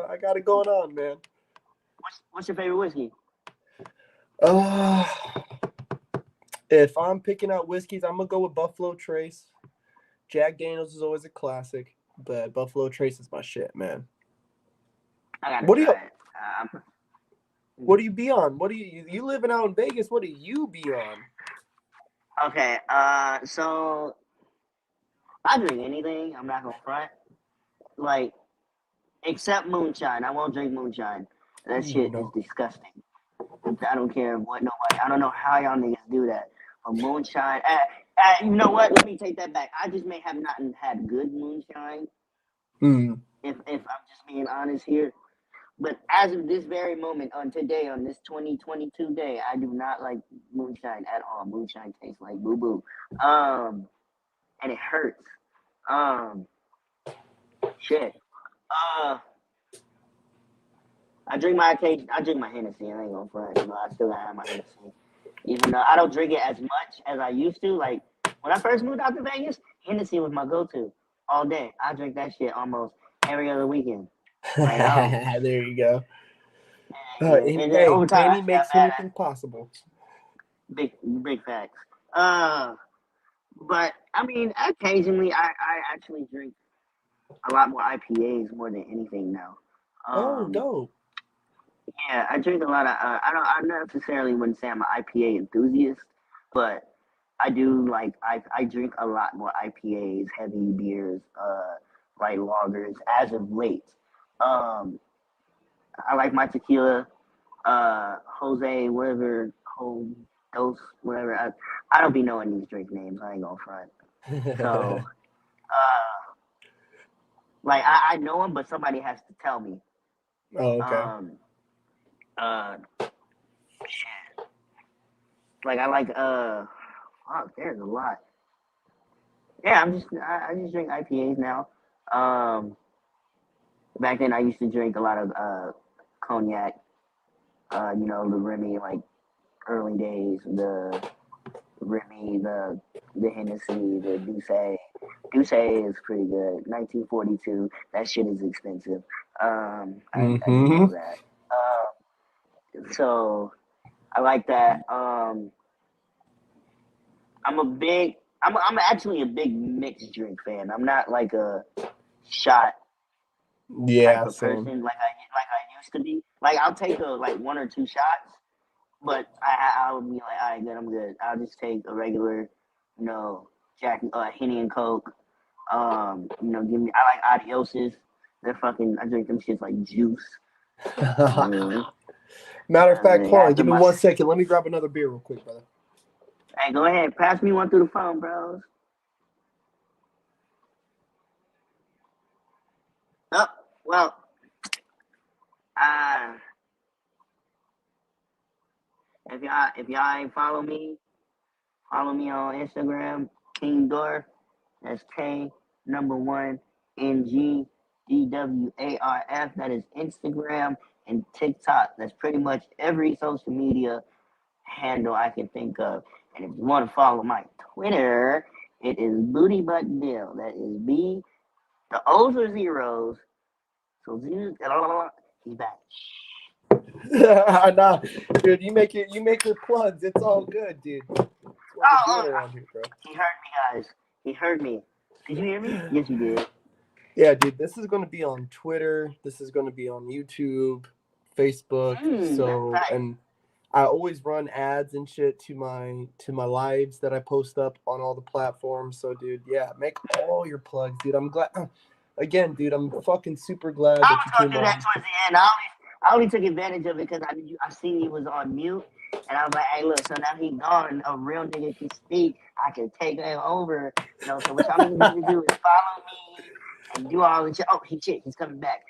I got it going on, man. What's your favorite whiskey? Uh, if I'm picking out whiskeys, I'm gonna go with Buffalo Trace. Jack Daniels is always a classic, but Buffalo Trace is my shit, man. I gotta What do you try it. What do you be on? What do you living out in Vegas? What do you be on? Okay. So I drink anything. I'm not gonna front. Like, except moonshine. I won't drink moonshine. That Ooh, shit is no. disgusting. I don't care what nobody. I don't know how y'all niggas do that. But moonshine. You know what? Let me take that back. I just may have not had good moonshine. Mm. If I'm just being honest here. But as of this very moment, on today, on this 2022 day, I do not like moonshine at all. Moonshine tastes like boo boo. And it hurts. Shit. Uh, I drink my Hennessy. I ain't gonna front. You know, I still gotta have my Hennessy. Even though I don't drink it as much as I used to. Like, when I first moved out to Vegas, Hennessy was my go-to all day. I drink that shit almost every other weekend. Like, There you go. and then Hey, over time, I Henny just got makes bad anything possible. at big facts. But I mean, occasionally I actually drink a lot more IPAs more than anything now. Oh, Um, dope. yeah, I drink a lot of. I not necessarily wouldn't say I'm an IPA enthusiast, but I do like I drink a lot more IPAs, heavy beers, like lagers as of late. Um, I like my tequila, Jose, whatever, Dose, whatever. I don't be knowing these drink names. I ain't gonna front. So, like I know them, but somebody has to tell me. Oh, okay. Um, uh, shit. Like I like fuck. There's a lot. Yeah, I just drink IPAs now. Um, Back then I used to drink a lot of cognac. You know, the Remy, like early days, the Remy, the Hennessy, the Douce. Douce is pretty good. 1942. That shit is expensive. I do Mm-hmm. know that. So I like that. I'm a big. I'm actually a big mixed drink fan. I'm not like a shot type Yeah, of same. person like I used to be. Like I'll take like one or two shots, but I'll be like, all right, good, I'm good. I'll just take a regular, you know, Henny and Coke. You know, give me. I like Adioses. They're fucking. I drink them shits like juice. Matter of fact, hold on. After Give me my. 1 second. Let me grab another beer real quick, brother. Hey, go ahead. Pass me one through the phone, bros. Oh, well, uh, if y'all ain't follow me on Instagram, King Dwarf. That's K1NGDWARF. That is Instagram and TikTok. That's pretty much every social media handle I can think of. And if you want to follow my Twitter, it is Booty Butt Bill. That is B. The O's are zeros. So he's back. Nah, dude, you make your plugs. It's all good, dude. That's what we're doing around here, bro. He heard me, guys. He heard me. Did you hear me? Yes, you did. Yeah, dude, this is going to be on Twitter. This is going to be on YouTube, Facebook. So, That's and I always run ads and shit to my lives that I post up on all the platforms. So, dude, yeah, make all your plugs, dude. I'm glad. Again, dude, I'm fucking super glad I that you was came gonna do that on. towards the end. I only took advantage of it because I seen he was on mute, and I was like, hey, look, so now he gone. A real nigga can speak. I can take him over. You know, so what y'all niggas need to do is follow me and do all the shit. Oh, he's coming back.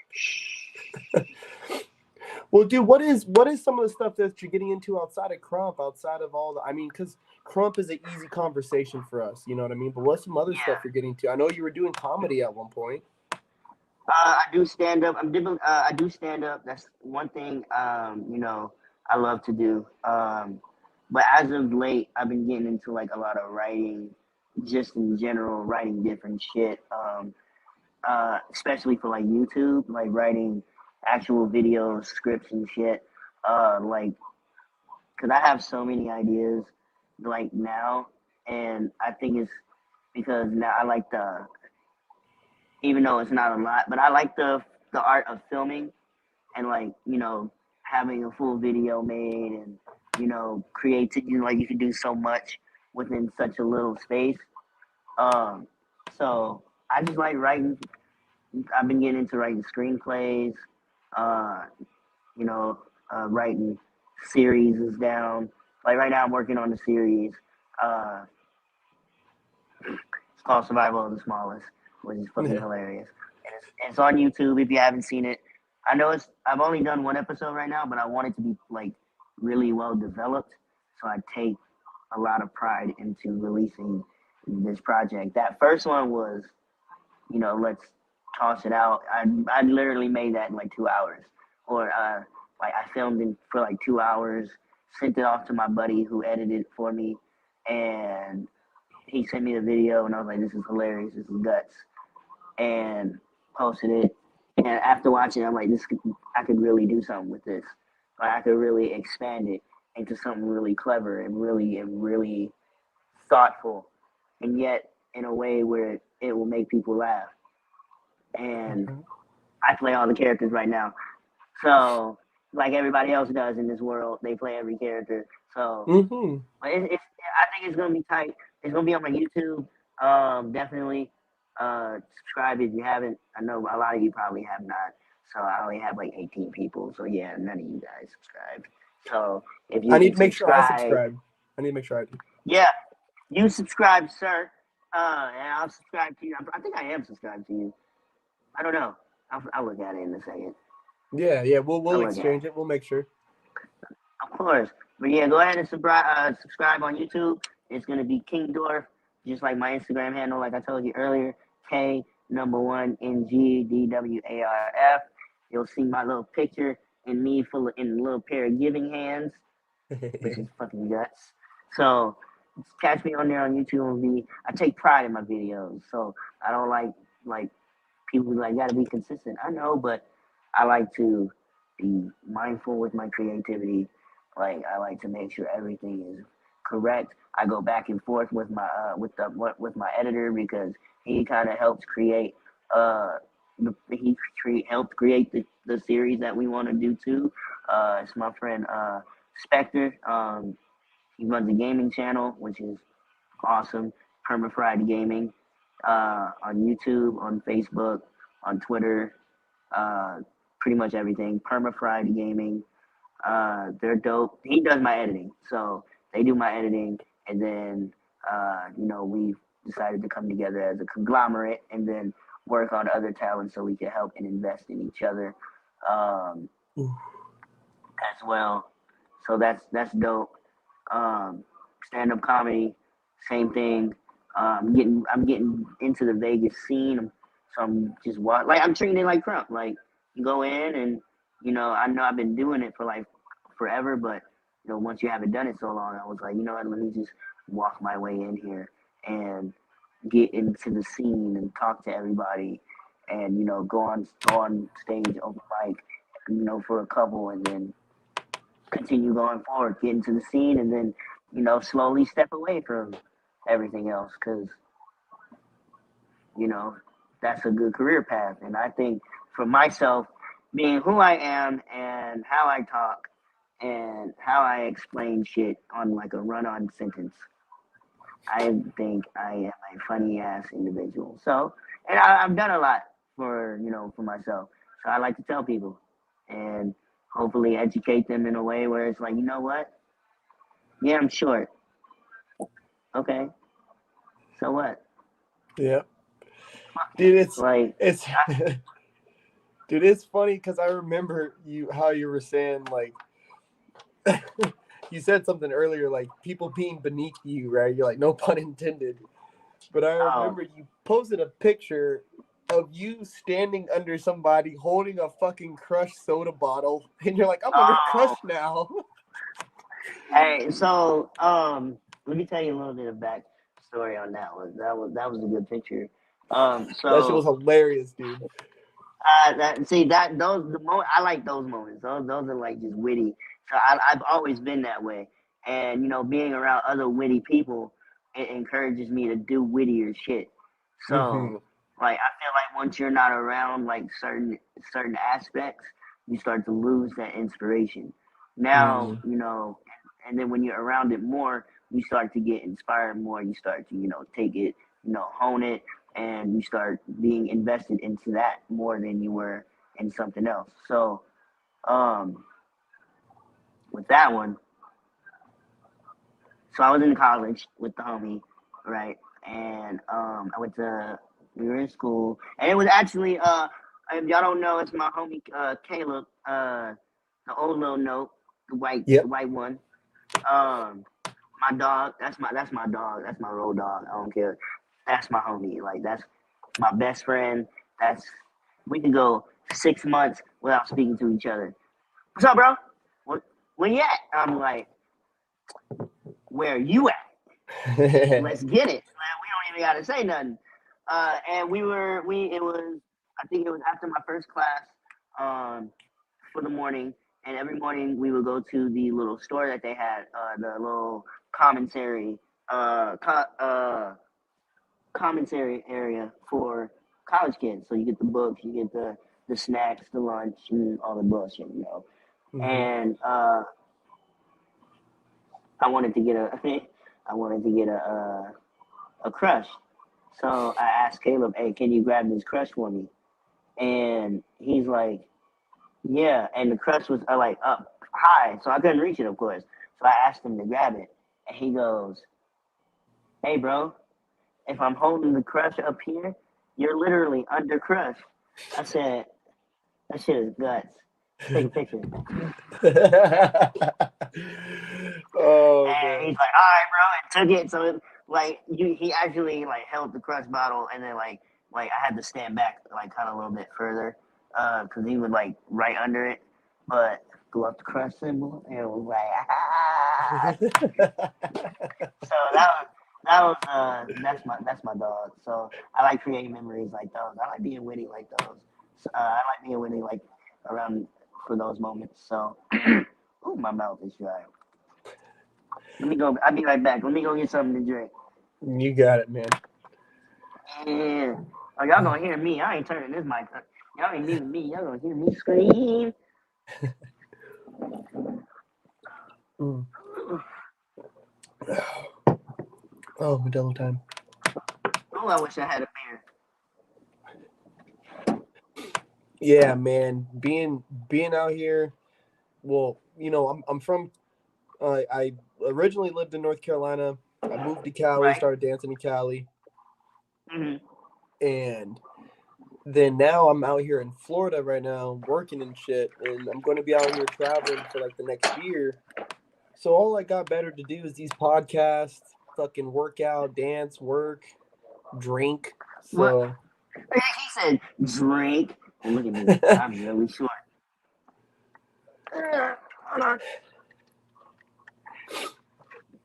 Well, dude, what is some of the stuff that you're getting into outside of Krump, outside of all the? I mean, because Krump is an easy conversation for us, you know what I mean. But what's some other stuff Yeah. you're getting to? I know you were doing comedy at one point. I do stand up. I do stand up. That's one thing. You know, I love to do. But as of late, I've been getting into like a lot of writing, just in general, writing different shit. Especially for like YouTube, like writing actual videos, scripts, and shit. Like because I have so many ideas like now, and I think it's because now I like even though it's not a lot, but I like the art of filming and like having a full video made and creating like you can do so much within such a little space. Um, so I just like writing. I've been getting into writing screenplays. Uh, you know, writing series is down. Like right now, I'm working on the series. Uh, it's called Survival of the Smallest, which is fucking hilarious. And it's on YouTube if you haven't seen it. I know I've only done one episode right now, but I want it to be like really well developed. So I take a lot of pride into releasing this project. That first one was, let's toss it out. I literally made that in like 2 hours, or like I filmed it for like 2 hours, sent it off to my buddy who edited it for me, and he sent me the video, and I was like, "This is hilarious. This is guts," and posted it. And after watching it, I'm like, I could really do something with this. Like I could really expand it into something really clever and really thoughtful, and yet in a way where it will make people laugh. And I play all the characters right now, so like everybody else does in this world, they play every character. So I think it's gonna be tight. It's gonna be on my YouTube. Definitely subscribe if you haven't. I know a lot of you probably have not. So I only have like 18 people. So yeah, none of you guys subscribed. So if you I need to make subscribe, sure I subscribe. I need to make sure I do. Yeah, you subscribe, sir. And I'll subscribe to you. I think I am subscribed to you. I don't know. I'll look at it in a second. Yeah. We'll exchange it. We'll make sure. Of course. But yeah, go ahead and subscribe on YouTube. It's gonna be King Dwarf, just like my Instagram handle, like I told you earlier. K1NGDWARF. You'll see my little picture and me in a little pair of giving hands, which is fucking guts. So catch me on there on YouTube. I take pride in my videos, so I don't like people like gotta be consistent. I know, but I like to be mindful with my creativity. Like I like to make sure everything is correct. I go back and forth with my with my editor because he kind of helps create helped create the series that we want to do too. It's my friend Spectre. He runs a gaming channel, which is awesome. Permafried Gaming on YouTube, on Facebook, on Twitter, pretty much everything. Permafried Gaming. They're dope. He does my editing, so they do my editing, and then we decided to come together as a conglomerate, and then work on other talents so we can help and invest in each other as well. So that's dope. Stand-up comedy, same thing. I'm getting into the Vegas scene, so I'm just I'm treating it like krump. Like you go in and I know I've been doing it for like forever, but once you haven't done it so long, I was like, you know what, let me just walk my way in here and get into the scene and talk to everybody, and go on stage open mic, for a couple, and then continue going forward, get into the scene, and then slowly step away from everything else, because that's a good career path. And I think for myself, being who I am and how I talk and how I explain shit on like a run-on sentence, I think I am a funny ass individual. So, and I've done a lot for myself. So I like to tell people and hopefully educate them in a way where it's like, you know what? Yeah, I'm short. Okay. So what? Yeah. Dude, it's dude, it's funny because I remember how you were saying like you said something earlier like people being beneath you, right? You're like, no pun intended. But I remember you posted a picture of you standing under somebody holding a fucking crushed soda bottle, and you're like, I'm under crush now. Hey, so let me tell you a little bit of backstory on that one. That was a good picture. So that shit was hilarious, dude. I like those moments. Those are like just witty. So I've always been that way. And, being around other witty people, it encourages me to do wittier shit. So, like, I feel like once you're not around, like, certain aspects, you start to lose that inspiration. Now, and then when you're around it more, you start to get inspired more. You start to, take it, hone it, and you start being invested into that more than you were in something else. So, with that one, so I was in college with the homie, right? And we were in school, and it was actually, if y'all don't know, it's my homie Caleb, the old little note, the white one. My dog, that's my dog, that's my road dog. I don't care. That's my homie. Like, that's my best friend. We can go 6 months without speaking to each other. What's up, bro? Where you at? I'm like, where you at? Let's get it. We don't even gotta say nothing. And I think it was after my first class, for the morning, and every morning we would go to the little store that they had, the little commissary area for college kids. So you get the books, you get the snacks, the lunch, and all the bullshit, And I wanted to get a crush. So I asked Caleb, "Hey, can you grab this crush for me?" And he's like, "Yeah." And the crush was like up high, so I couldn't reach it, of course. So I asked him to grab it, and he goes, "Hey, bro, if I'm holding the crush up here, you're literally under crush." I said, "That shit is guts. Take a picture." Oh, and man. he's like, "All right, bro," and took it. So he actually like held the crush bottle, and then like I had to stand back like kind of a little bit further, because he was like right under it, but blew up the crush symbol, and it was like, ah. So that's my dog. So I like creating memories like those. I like being witty like those. I like being witty like around for those moments. So, ooh, my mouth is dry. Let me go. I'll be right back. Let me go get something to drink. You got it, man. Yeah. Oh, y'all gonna hear me. I ain't turning this mic up. Y'all ain't muting me. Y'all gonna hear me scream. Oh, Modelo time. Oh, I wish I had a beer. Yeah, man. Being out here. Well, I'm from. I originally lived in North Carolina. I moved to Cali, Right. started dancing in Cali, Mm-hmm. and then now I'm out here in Florida right now, working and shit, and I'm going to be out here traveling for like the next year. So all I got better to do is these podcasts, fucking workout, dance, work, drink. What? So He said drink. And look at me. I'm really short. Hold on.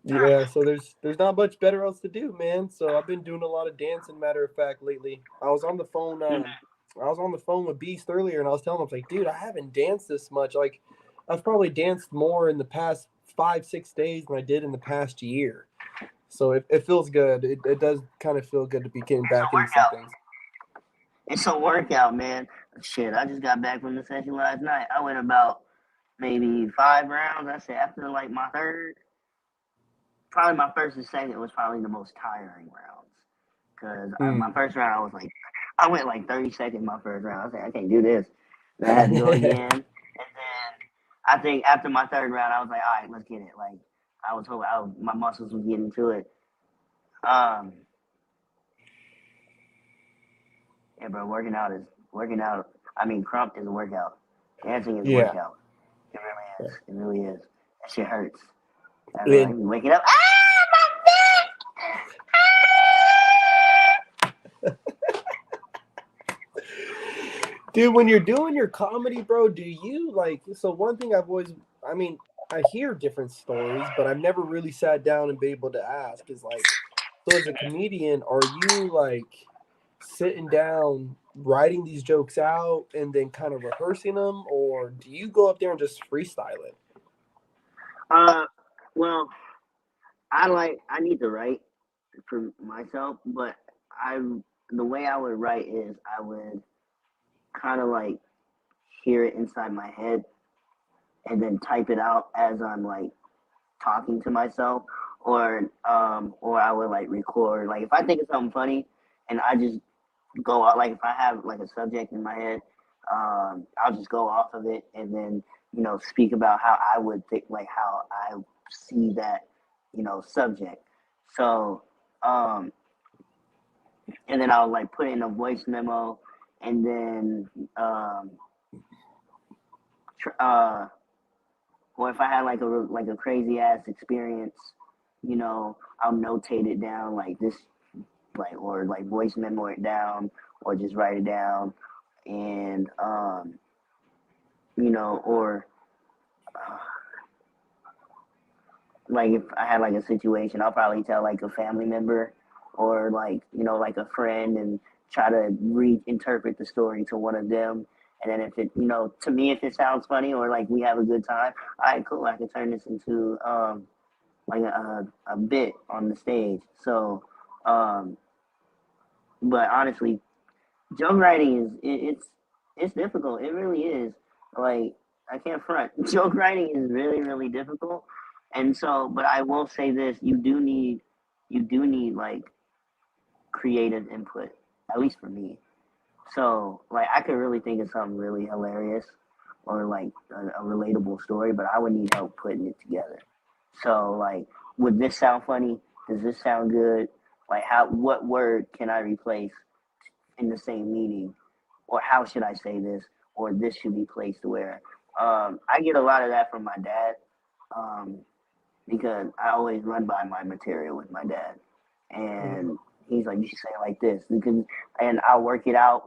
yeah, so there's not much better else to do, man. So I've been doing a lot of dancing, matter of fact, lately. I was on the phone. I was on the phone with Beast earlier, and I was telling him, I was like, dude, I haven't danced this much. Like, I've probably danced more in the past 5-6 days than I did in the past year. So it feels good. It does kind of feel good to be getting back into some things. It's a workout, man. Shit, I just got back from the session last night. I went about maybe 5 rounds. I said after like my third, probably my first and second was probably the most tiring rounds. Because my first round, I went like 30 seconds my first round. I said, I can't do this. And I had to go again. And then I think after my third round, I was like, all right, let's get it. Like, my muscles was getting to it. Yeah, bro, working out. I mean, krump is a workout. Dancing is a workout. It really is. It really is. That shit hurts. I mean, like, waking up. Dude, when you're doing your comedy, bro, do you like? So one thing I hear different stories, but I've never really sat down and been able to ask is like, so as a comedian, are you like sitting down, writing these jokes out, and then kind of rehearsing them, or do you go up there and just freestyle it? Well, I need to write for myself, but I the way I would write is I would kind of like hear it inside my head and then type it out as I'm like talking to myself, or I would like record. Like if I think of something funny, and I just go out. Like if I have like a subject in my head, I'll just go off of it and then speak about how I would think, like how I see that subject. So um, and then I'll like put in a voice memo, and then tr- uh, or if I had like a crazy ass experience, I'll notate it down like this, like or like voice memo it down, or just write it down, and or uh, like if I had like a situation, I'll probably tell like a family member or like like a friend, and try to reinterpret the story to one of them. And then if it to me, if it sounds funny or like we have a good time, all right, cool, I can turn this into like a bit on the stage. So um but honestly, joke writing it's difficult. It really is. Like I can't front. Joke writing is really really difficult. And so, but I will say this: you do need like creative input, at least for me. So like I could really think of something really hilarious or like a relatable story, but I would need help putting it together. So like, would this sound funny? Does this sound good? Like what word can I replace in the same meaning, or how should I say this, or this should be placed where. I get a lot of that from my dad, um, because I always run by my material with my dad, Mhm. and he's like, "You should say it like this," and I'll work it out.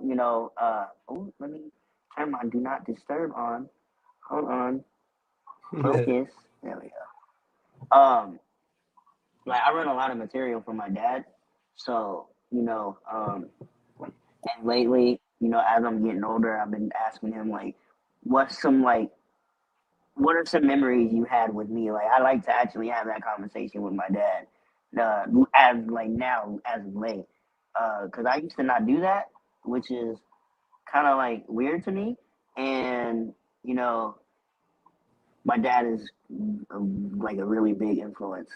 Oh, let me turn my do not disturb on. Hold on, focus. There we go. Like I run a lot of material from my dad, so and lately, as I'm getting older, I've been asking him like, what's some like, what are some memories you had with me? Like, I like to actually have that conversation with my dad, as like now as of late, because I used to not do that, which is kind of like weird to me. And you know, my dad is like a really big influence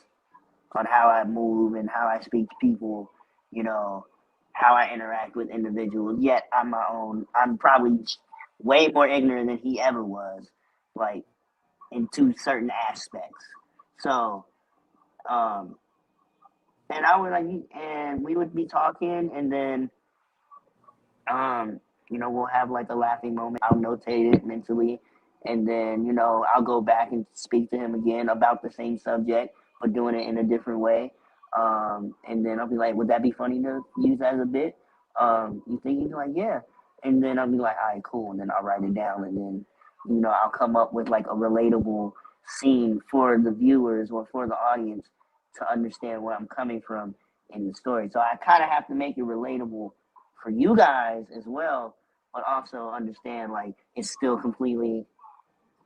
on how I move and how I speak to people, you know, how I interact with individuals. Yet I'm probably way more ignorant than he ever was, like into certain aspects. So, um, and I would like, and we would be talking, and then, um, we'll have like a laughing moment. I'll notate it mentally, and then, I'll go back and speak to him again about the same subject, but doing it in a different way. And then I'll be like, would that be funny to use as a bit? You think? He's like, yeah. And then I'll be like, all right, cool. And then I'll write it down, and then, I'll come up with like a relatable scene for the viewers or for the audience to understand where I'm coming from in the story. So I kind of have to make it relatable for you guys as well, but also understand like it's still completely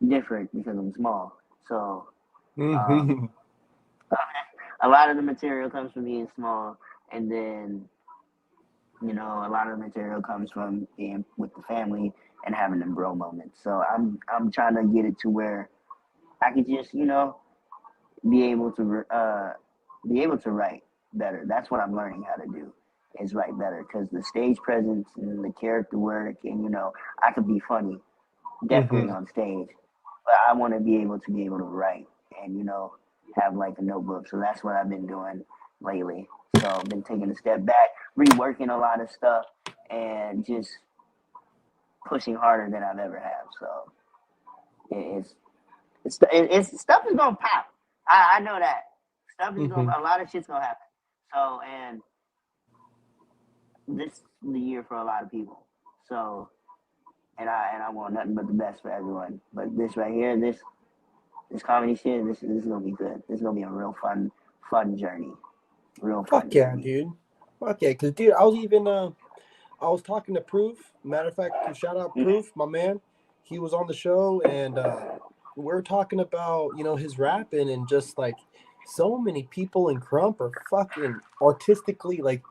different because I'm small. So um, Mhm. a lot of the material comes from being small, and then a lot of the material comes from being with the family and having them bro moments. So I'm trying to get it to where I could just be able to write better. That's what I'm learning how to do, is write better, because the stage presence and the character work, and I could be funny definitely Mhm. on stage, but I want to be able to write and have like a notebook. So that's what I've been doing lately. So I've been taking a step back, reworking a lot of stuff, and just pushing harder than I've ever have. So it's it's stuff is gonna pop. I know that stuff is gonna, Mhm. a lot of shit's gonna happen. So, and this is the year for a lot of people. So, and I want nothing but the best for everyone. But this right here, this comedy shit, this is gonna be good. This is gonna be a real fun journey. Real fun Fuck yeah, journey. dude. Fuck yeah, cause dude, I was talking to Proof. Matter of fact, shout out Mm-hmm. Proof, my man. He was on the show, and we're talking about, his rapping and just like so many people in Krump are fucking artistically, like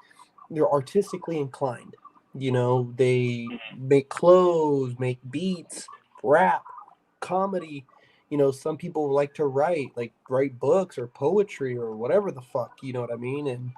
they're artistically inclined. They make clothes, make beats, rap, comedy. Some people like to write books or poetry or whatever the fuck, you know what I mean?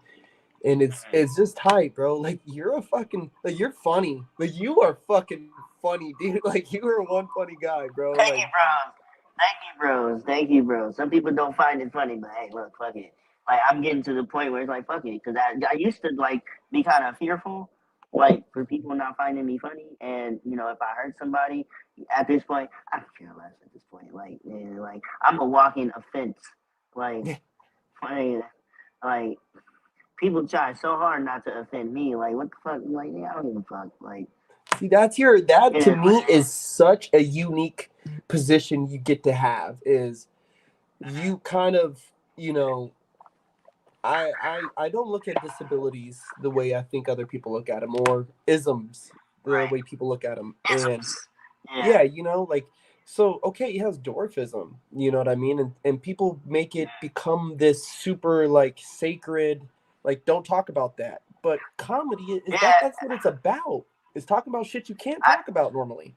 And it's just tight, bro. Like you're a fucking like you're funny. Like you are fucking funny, dude. Like you are one funny guy, bro. Thank you, Like bros. Thank you, bros. Thank you, bros. Some people don't find it funny, but hey, look, fuck it. Like I'm getting to the point where it's like fuck it, because I used to like be kind of fearful, like for people not finding me funny, and if I hurt somebody, at this point, I don't care less. At this point, like man, like I'm a walking offense. Like, like, like people try so hard not to offend me. Like what the fuck? Like yeah, I don't give a fuck. Like see, that it to is what me is such a unique position you get to have is you kind of, I don't look at disabilities the way I think other people look at them, or isms the right. way people look at them. And Isms. Yeah. yeah, like so okay, he has dwarfism, you know what I mean? And people make it become this super like sacred, like don't talk about that. But comedy is Yeah. that's what it's about. It's talking about shit you can't I talk about normally.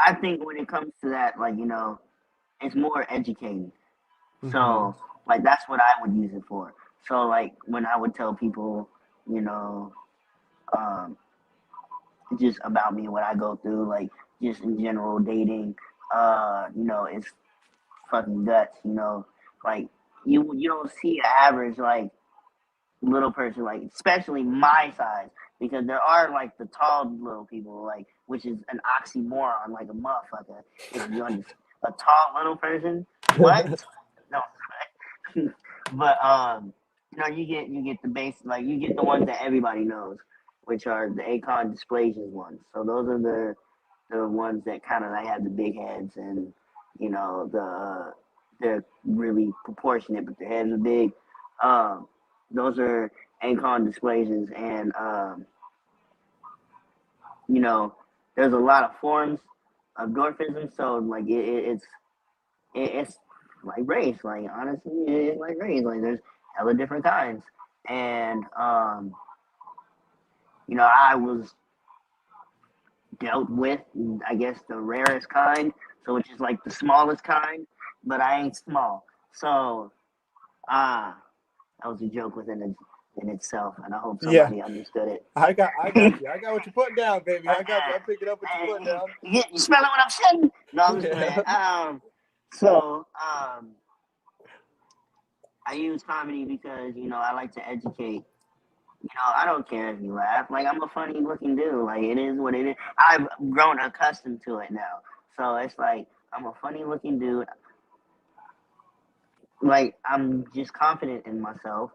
I think when it comes to that, like it's more educating. Mm-hmm. So like that's what I would use it for. So like when I would tell people, you know, um, just about me, what I go through, like just in general dating, it's fucking guts. Like you don't see an average like little person, like especially my size, because there are like the tall little people, like which is an oxymoron, like a motherfucker. If you understand, a tall little person, what? No, but you get the base, like you get the ones that everybody knows, which are the Acon dysplasias ones. So those are the ones that kind of like have the big heads and they're really proportionate, but their heads are big. Um, those are Acon dysplasias, and you know, there's a lot of forms of dwarfism. So like it's like race. Like honestly, it's like race. Like there's hella different kinds, and I was dealt with, I guess, the rarest kind. So which is like the smallest kind, but I ain't small. So that was a joke in itself, and I hope Yeah. somebody understood it. I got you. I got what you're putting down, baby. I got you. I'm picking up what you're putting down. You smelling what I'm saying? No, I'm just playing. Yeah. So I use comedy because I like to educate. I don't care if you laugh. Like I'm a funny looking dude. Like it is what it is. I've grown accustomed to it now. So it's like I'm a funny looking dude. Like I'm just confident in myself.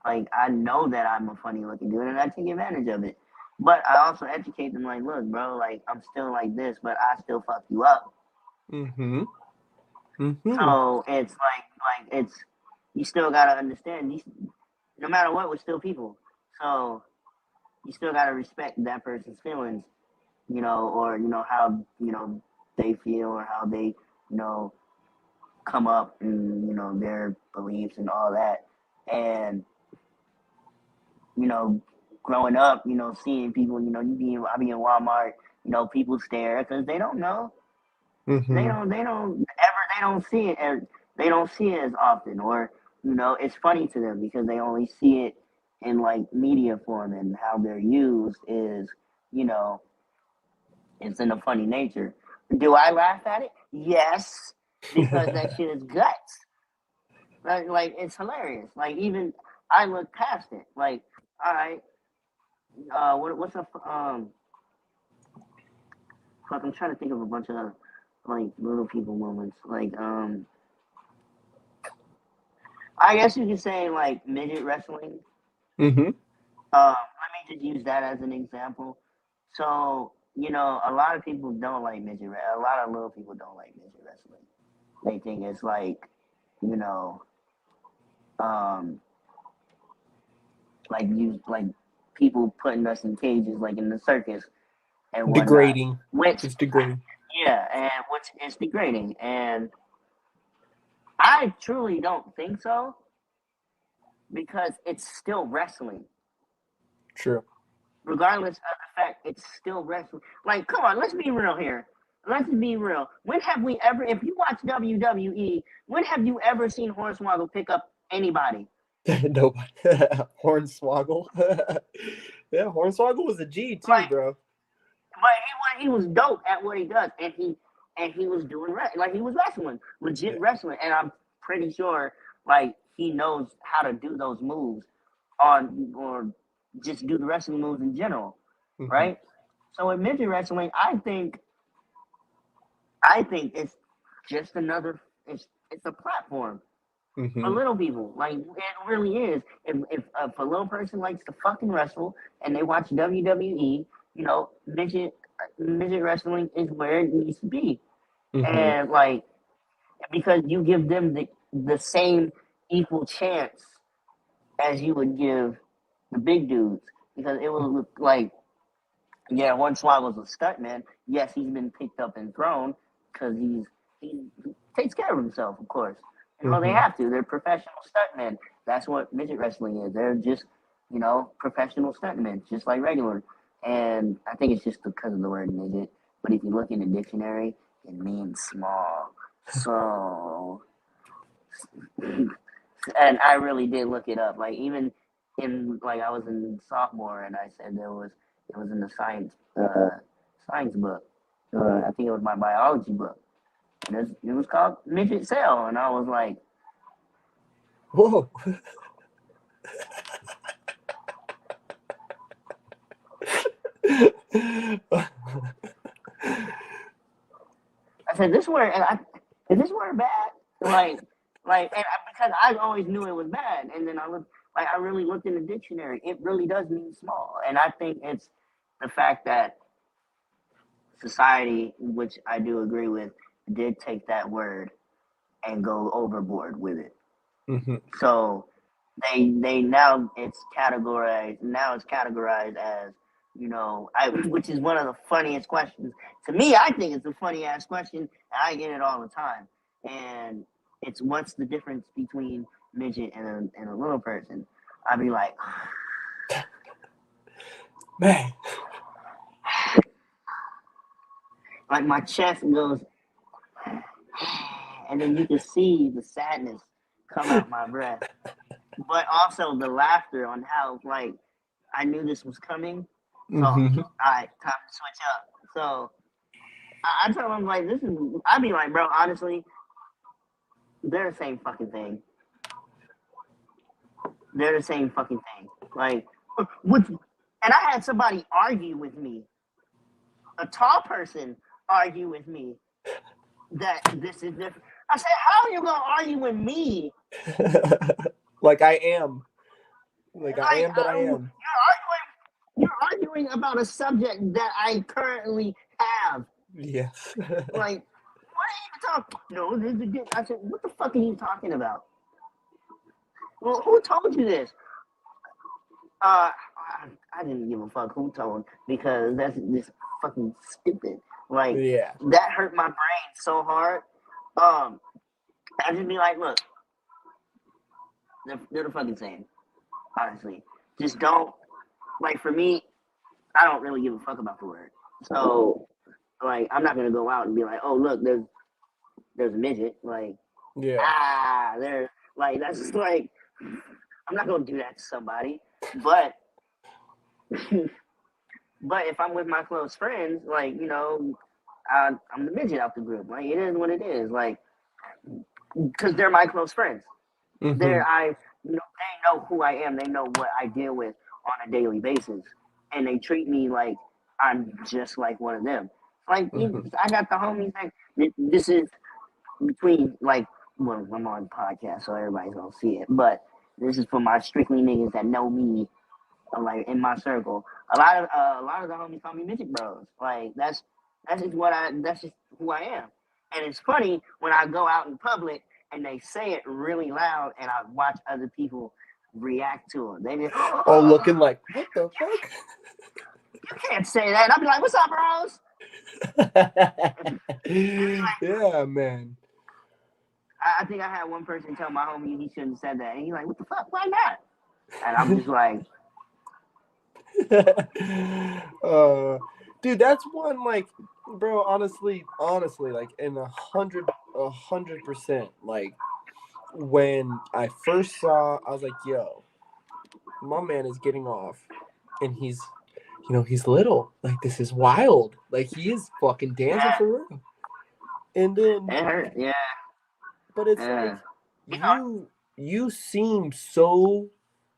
Like I know that I'm a funny looking dude, and I take advantage of it. But I also educate them. Like, look, bro. Like I'm still like this, but I still fuck you up. Mm-hmm. Mm-hmm. So it's like it's you still gotta understand these. No matter what, we're still people. So you still gotta respect that person's feelings, or how they feel or how they come up and their beliefs and all that. And growing up, seeing people, I be in Walmart, people stare because they don't know. Mm-hmm. They don't see it as they don't see it as often, or it's funny to them because they only see it in like media form, and how they're used is, you know, it's in a funny nature. Do I laugh at it? Yes, because that shit is guts. Like it's hilarious. Like even I look past it. Like, all right, what's a fuck? I'm trying to think of a bunch of like little people moments. Like I guess you could say like midget wrestling. Mm-hmm. Let me just use that as an example. So a lot of people don't like midget. A lot of little people don't like midget wrestling. They think it's like you know, um, like people putting us in cages like in the circus and whatnot. Degrading. Which It's degrading. Yeah, and which is degrading. And I truly don't think so because it's still wrestling. True. Regardless of the fact it's still wrestling. Like, come on, let's be real here. Let's be real. When have we ever, if you watch WWE, when have you ever seen Hornswoggle pick up anybody? Nobody. Hornswoggle. Yeah, Hornswoggle was a G too, Like, bro. but he was dope at what he does, and he was doing like he was wrestling, legit wrestling, and I'm pretty sure like he knows how to do those moves on or just do the wrestling moves in general, right? So in midget wrestling, I think it's just another. It's a platform for little people. Like it really is. If a little person likes to fucking wrestle and they watch WWE, midget wrestling is where it needs to be. And like because you give them the same equal chance as you would give the big dudes. Because it will look like Hornswoggle's a stuntman. Yes, he's been picked up and thrown because he takes care of himself, of course. And well, they have to. They're professional stuntmen. That's what midget wrestling is. They're just, professional stuntmen, just like regular. And I think it's just because of the word midget. But if you look in the dictionary, it means small. So, and I really did look it up. Like even in I was in sophomore, and I said it was in the science book. I think it was my biology book. And it was called midget cell, and I was like, whoa. I said, this word, is this word bad? Because I always knew it was bad, and then I really looked in the dictionary. It really does mean small, and I think it's the fact that society, which I do agree with, did take that word and go overboard with it. So they now it's categorized as which is one of the funniest questions to me. I think it's a funny ass question, and I get it all the time. And it's what's the difference between midget and a little person? I'd be like, man, like my chest goes, and then you can see the sadness come out my breath, but also the laughter on how I knew this was coming. So, all right, time to switch up. So, I tell them I'd be like, bro, honestly, they're the same fucking thing. They're the same fucking thing. And I had somebody argue with me, a tall person argue with me that this is different. I said, how are you gonna argue with me? Like I am. Like I am, but I am. You're arguing about a subject that I currently have. Yes. What are you talking? No, this is good. I said, what the fuck are you talking about? Well, who told you this? I didn't give a fuck who told, because that's just fucking stupid. That hurt my brain so hard. I just be like, look, they're the fucking same. Honestly, just don't for me. I don't really give a fuck about the word. So, I'm not gonna go out and be like, oh look, there's a midget. There. That's just I'm not gonna do that to somebody. But if I'm with my close friends, I'm the midget out the group. It is what it is. Because they're my close friends. They know who I am. They know what I deal with on a daily basis, and they treat me like I'm just like one of them. I got the homies. This is between I'm on podcast, so everybody's gonna see it. But this is for my strictly niggas that know me, in my circle. A lot of the homies call me midget bros. That's just who I am. And it's funny when I go out in public and they say it really loud, and I watch other people react to it. They just looking like, what the fuck? You can't say that. And I'll be like, what's up, bros? Yeah, man. I think I had one person tell my homie he shouldn't have said that, and he's like, "What the fuck? Why not?" And I'm just like, uh, dude, that's one like, bro. Honestly, like in 100%. Like when I first saw, I was like, yo, my man is getting off, and he's little. Like this is wild. Like he is fucking dancing "Yeah, for real. And then, it hurt. Yeah, but it's like yeah, you seem so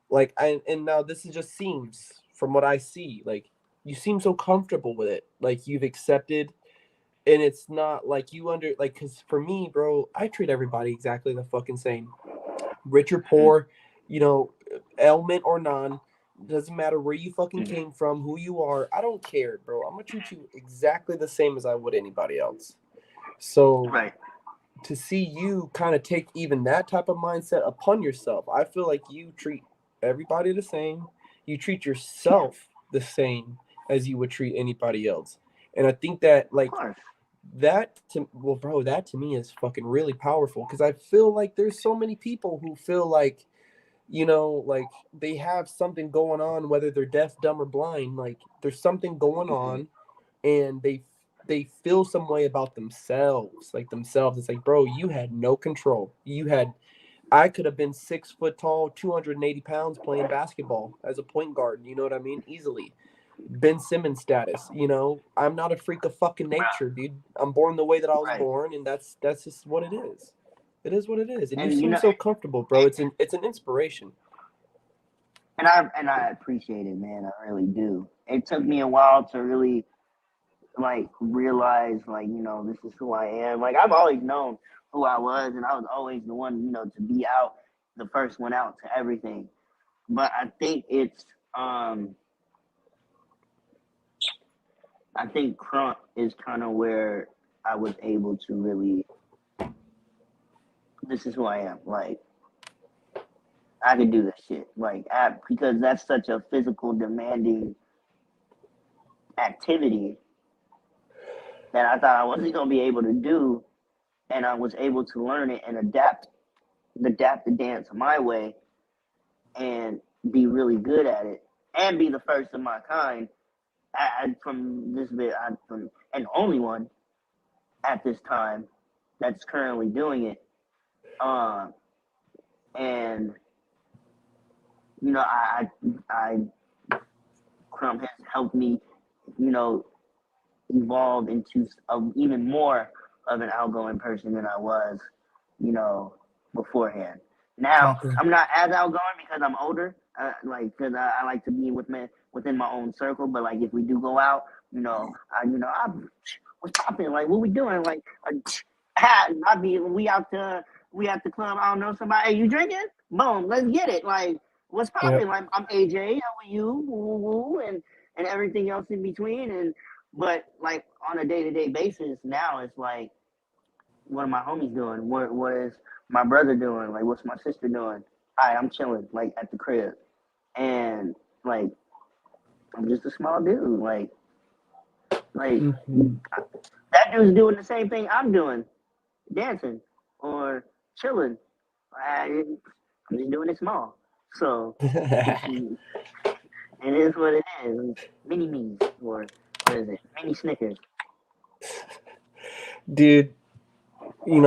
like and now this is just seems from what I see, like you seem so comfortable with it, like you've accepted, and it's not like you under like because for me, bro, I treat everybody exactly the fucking same, rich or mm-hmm, poor, you know, ailment or none. Doesn't matter where you fucking mm-hmm. came from, who you are. I don't care, bro. I'm gonna treat you exactly the same as I would anybody else. So Right, to see you kind of take even that type of mindset upon yourself, I feel like you treat everybody the same. You treat yourself the same as you would treat anybody else. And I think that of like course, that to well, bro, that to me is fucking really powerful because I feel like there's so many people who feel like like they have something going on, whether they're deaf, dumb, or blind. Like there's something going mm-hmm. on, and they feel some way about themselves, like themselves. It's like, bro, you had no control. I could have been 6 foot tall, 280 pounds playing basketball as a point guard. You know what I mean? Easily. Ben Simmons status. I'm not a freak of fucking nature, dude. I'm born the way that I was Right." born, and that's just what it is. It is what it is, and you And seem so comfortable, bro. It's an inspiration. I appreciate it, man. I really do. It took me a while to really like realize, like, this is who I am. Like, I've always known who I was, and I was always the one, to be out, the first one out to everything. But I think krump is kind of where I was able to really, this is who I am. Like, I could do this shit. Like, because that's such a physical demanding activity that I thought I wasn't gonna be able to do, and I was able to learn it and adapt the dance my way, and be really good at it, and be the first of my kind. From this bit, from and only one at this time that's currently doing it. Um, and I krump has helped me, you know, evolve into even more of an outgoing person than I was, you know, beforehand. Now Copper. I'm not as outgoing because I'm older, because I like to be within my own circle. But like if we do go out, I what's popping? Like what we doing? Like I be we at the club. I don't know somebody. Hey, you drinking? Boom, let's get it. Like what's popping? Yep. Like I'm AJ. How are you? Woo, woo, woo, and everything else in between. But like on a day-to-day basis now, it's like, what are my homies doing? What is my brother doing? Like, what's my sister doing? All right, I'm chilling like at the crib, and like I'm just a small dude. Like Hmm. that dude's doing the same thing I'm doing, dancing or chilling. I'm just doing it small. So it's, it is what it is. Mini me's or what is it? Mini Snickers. Dude,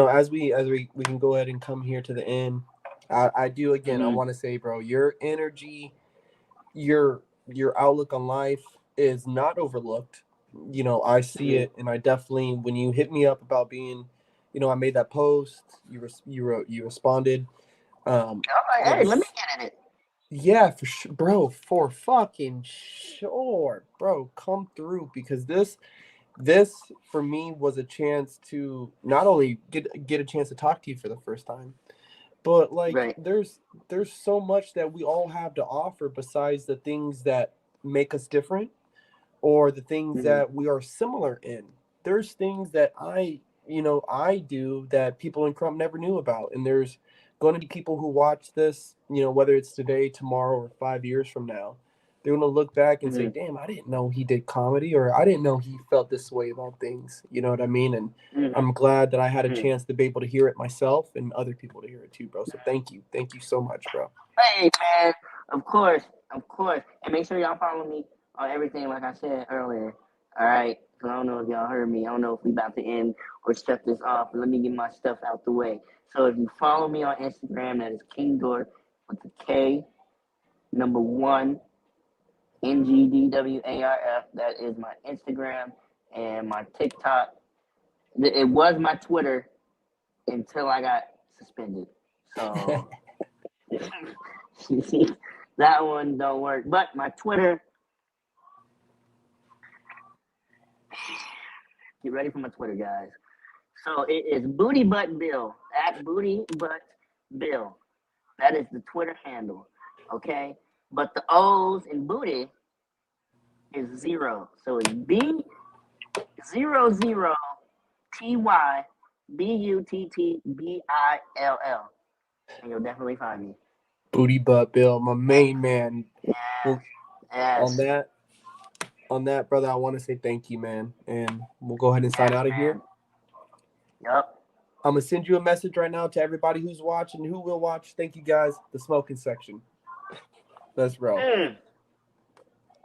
as we can go ahead and come here to the end. I do again. I Mm-hmm. want to say, bro, your energy, your outlook on life is not overlooked. I see Mm-hmm. it, and I definitely when you hit me up about being, I made that post. You responded. I'm I like, hey, let me was get in it. Yeah, for sure, bro. For fucking sure, bro. Come through because this for me was a chance to not only get a chance to talk to you for the first time, but like Right. there's so much that we all have to offer besides the things that make us different or the things Mm-hmm. that we are similar in. There's things that I do that people in Crump never knew about, and there's going to be people who watch this, whether it's today, tomorrow, or 5 years from now. they're gonna look back and say, Mhm. "Damn, I didn't know he did comedy, or I didn't know he felt this way about things." You know what I mean? And Mhm. I'm glad that I had a Mhm. chance to be able to hear it myself and other people to hear it too, bro. So thank you so much, bro. Hey man, of course, and make sure y'all follow me on everything. Like I said earlier, all right. Cause I don't know if y'all heard me. I don't know if we about to end or shut this off. But let me get my stuff out the way. So if you follow me on Instagram, that is King Dwarf with the K, number 1, NGDWARF. That is my Instagram and my TikTok. It was my Twitter until I got suspended. So that one don't work. But my Twitter, get ready for my Twitter, guys. So it is Booty Butt Bill at Booty Butt Bill. That is the Twitter handle. Okay, but the O's in booty is 0. So it's B00TYBUTTBILL, and you'll definitely find me. Booty butt Bill, my main man. Well, on Yes. that, brother, I want to say thank you, man, and we'll go ahead and sign out of here. Yep. I'm gonna send you a message right now to everybody who's watching, who will watch. Thank you guys. The smoking section. Let's roll.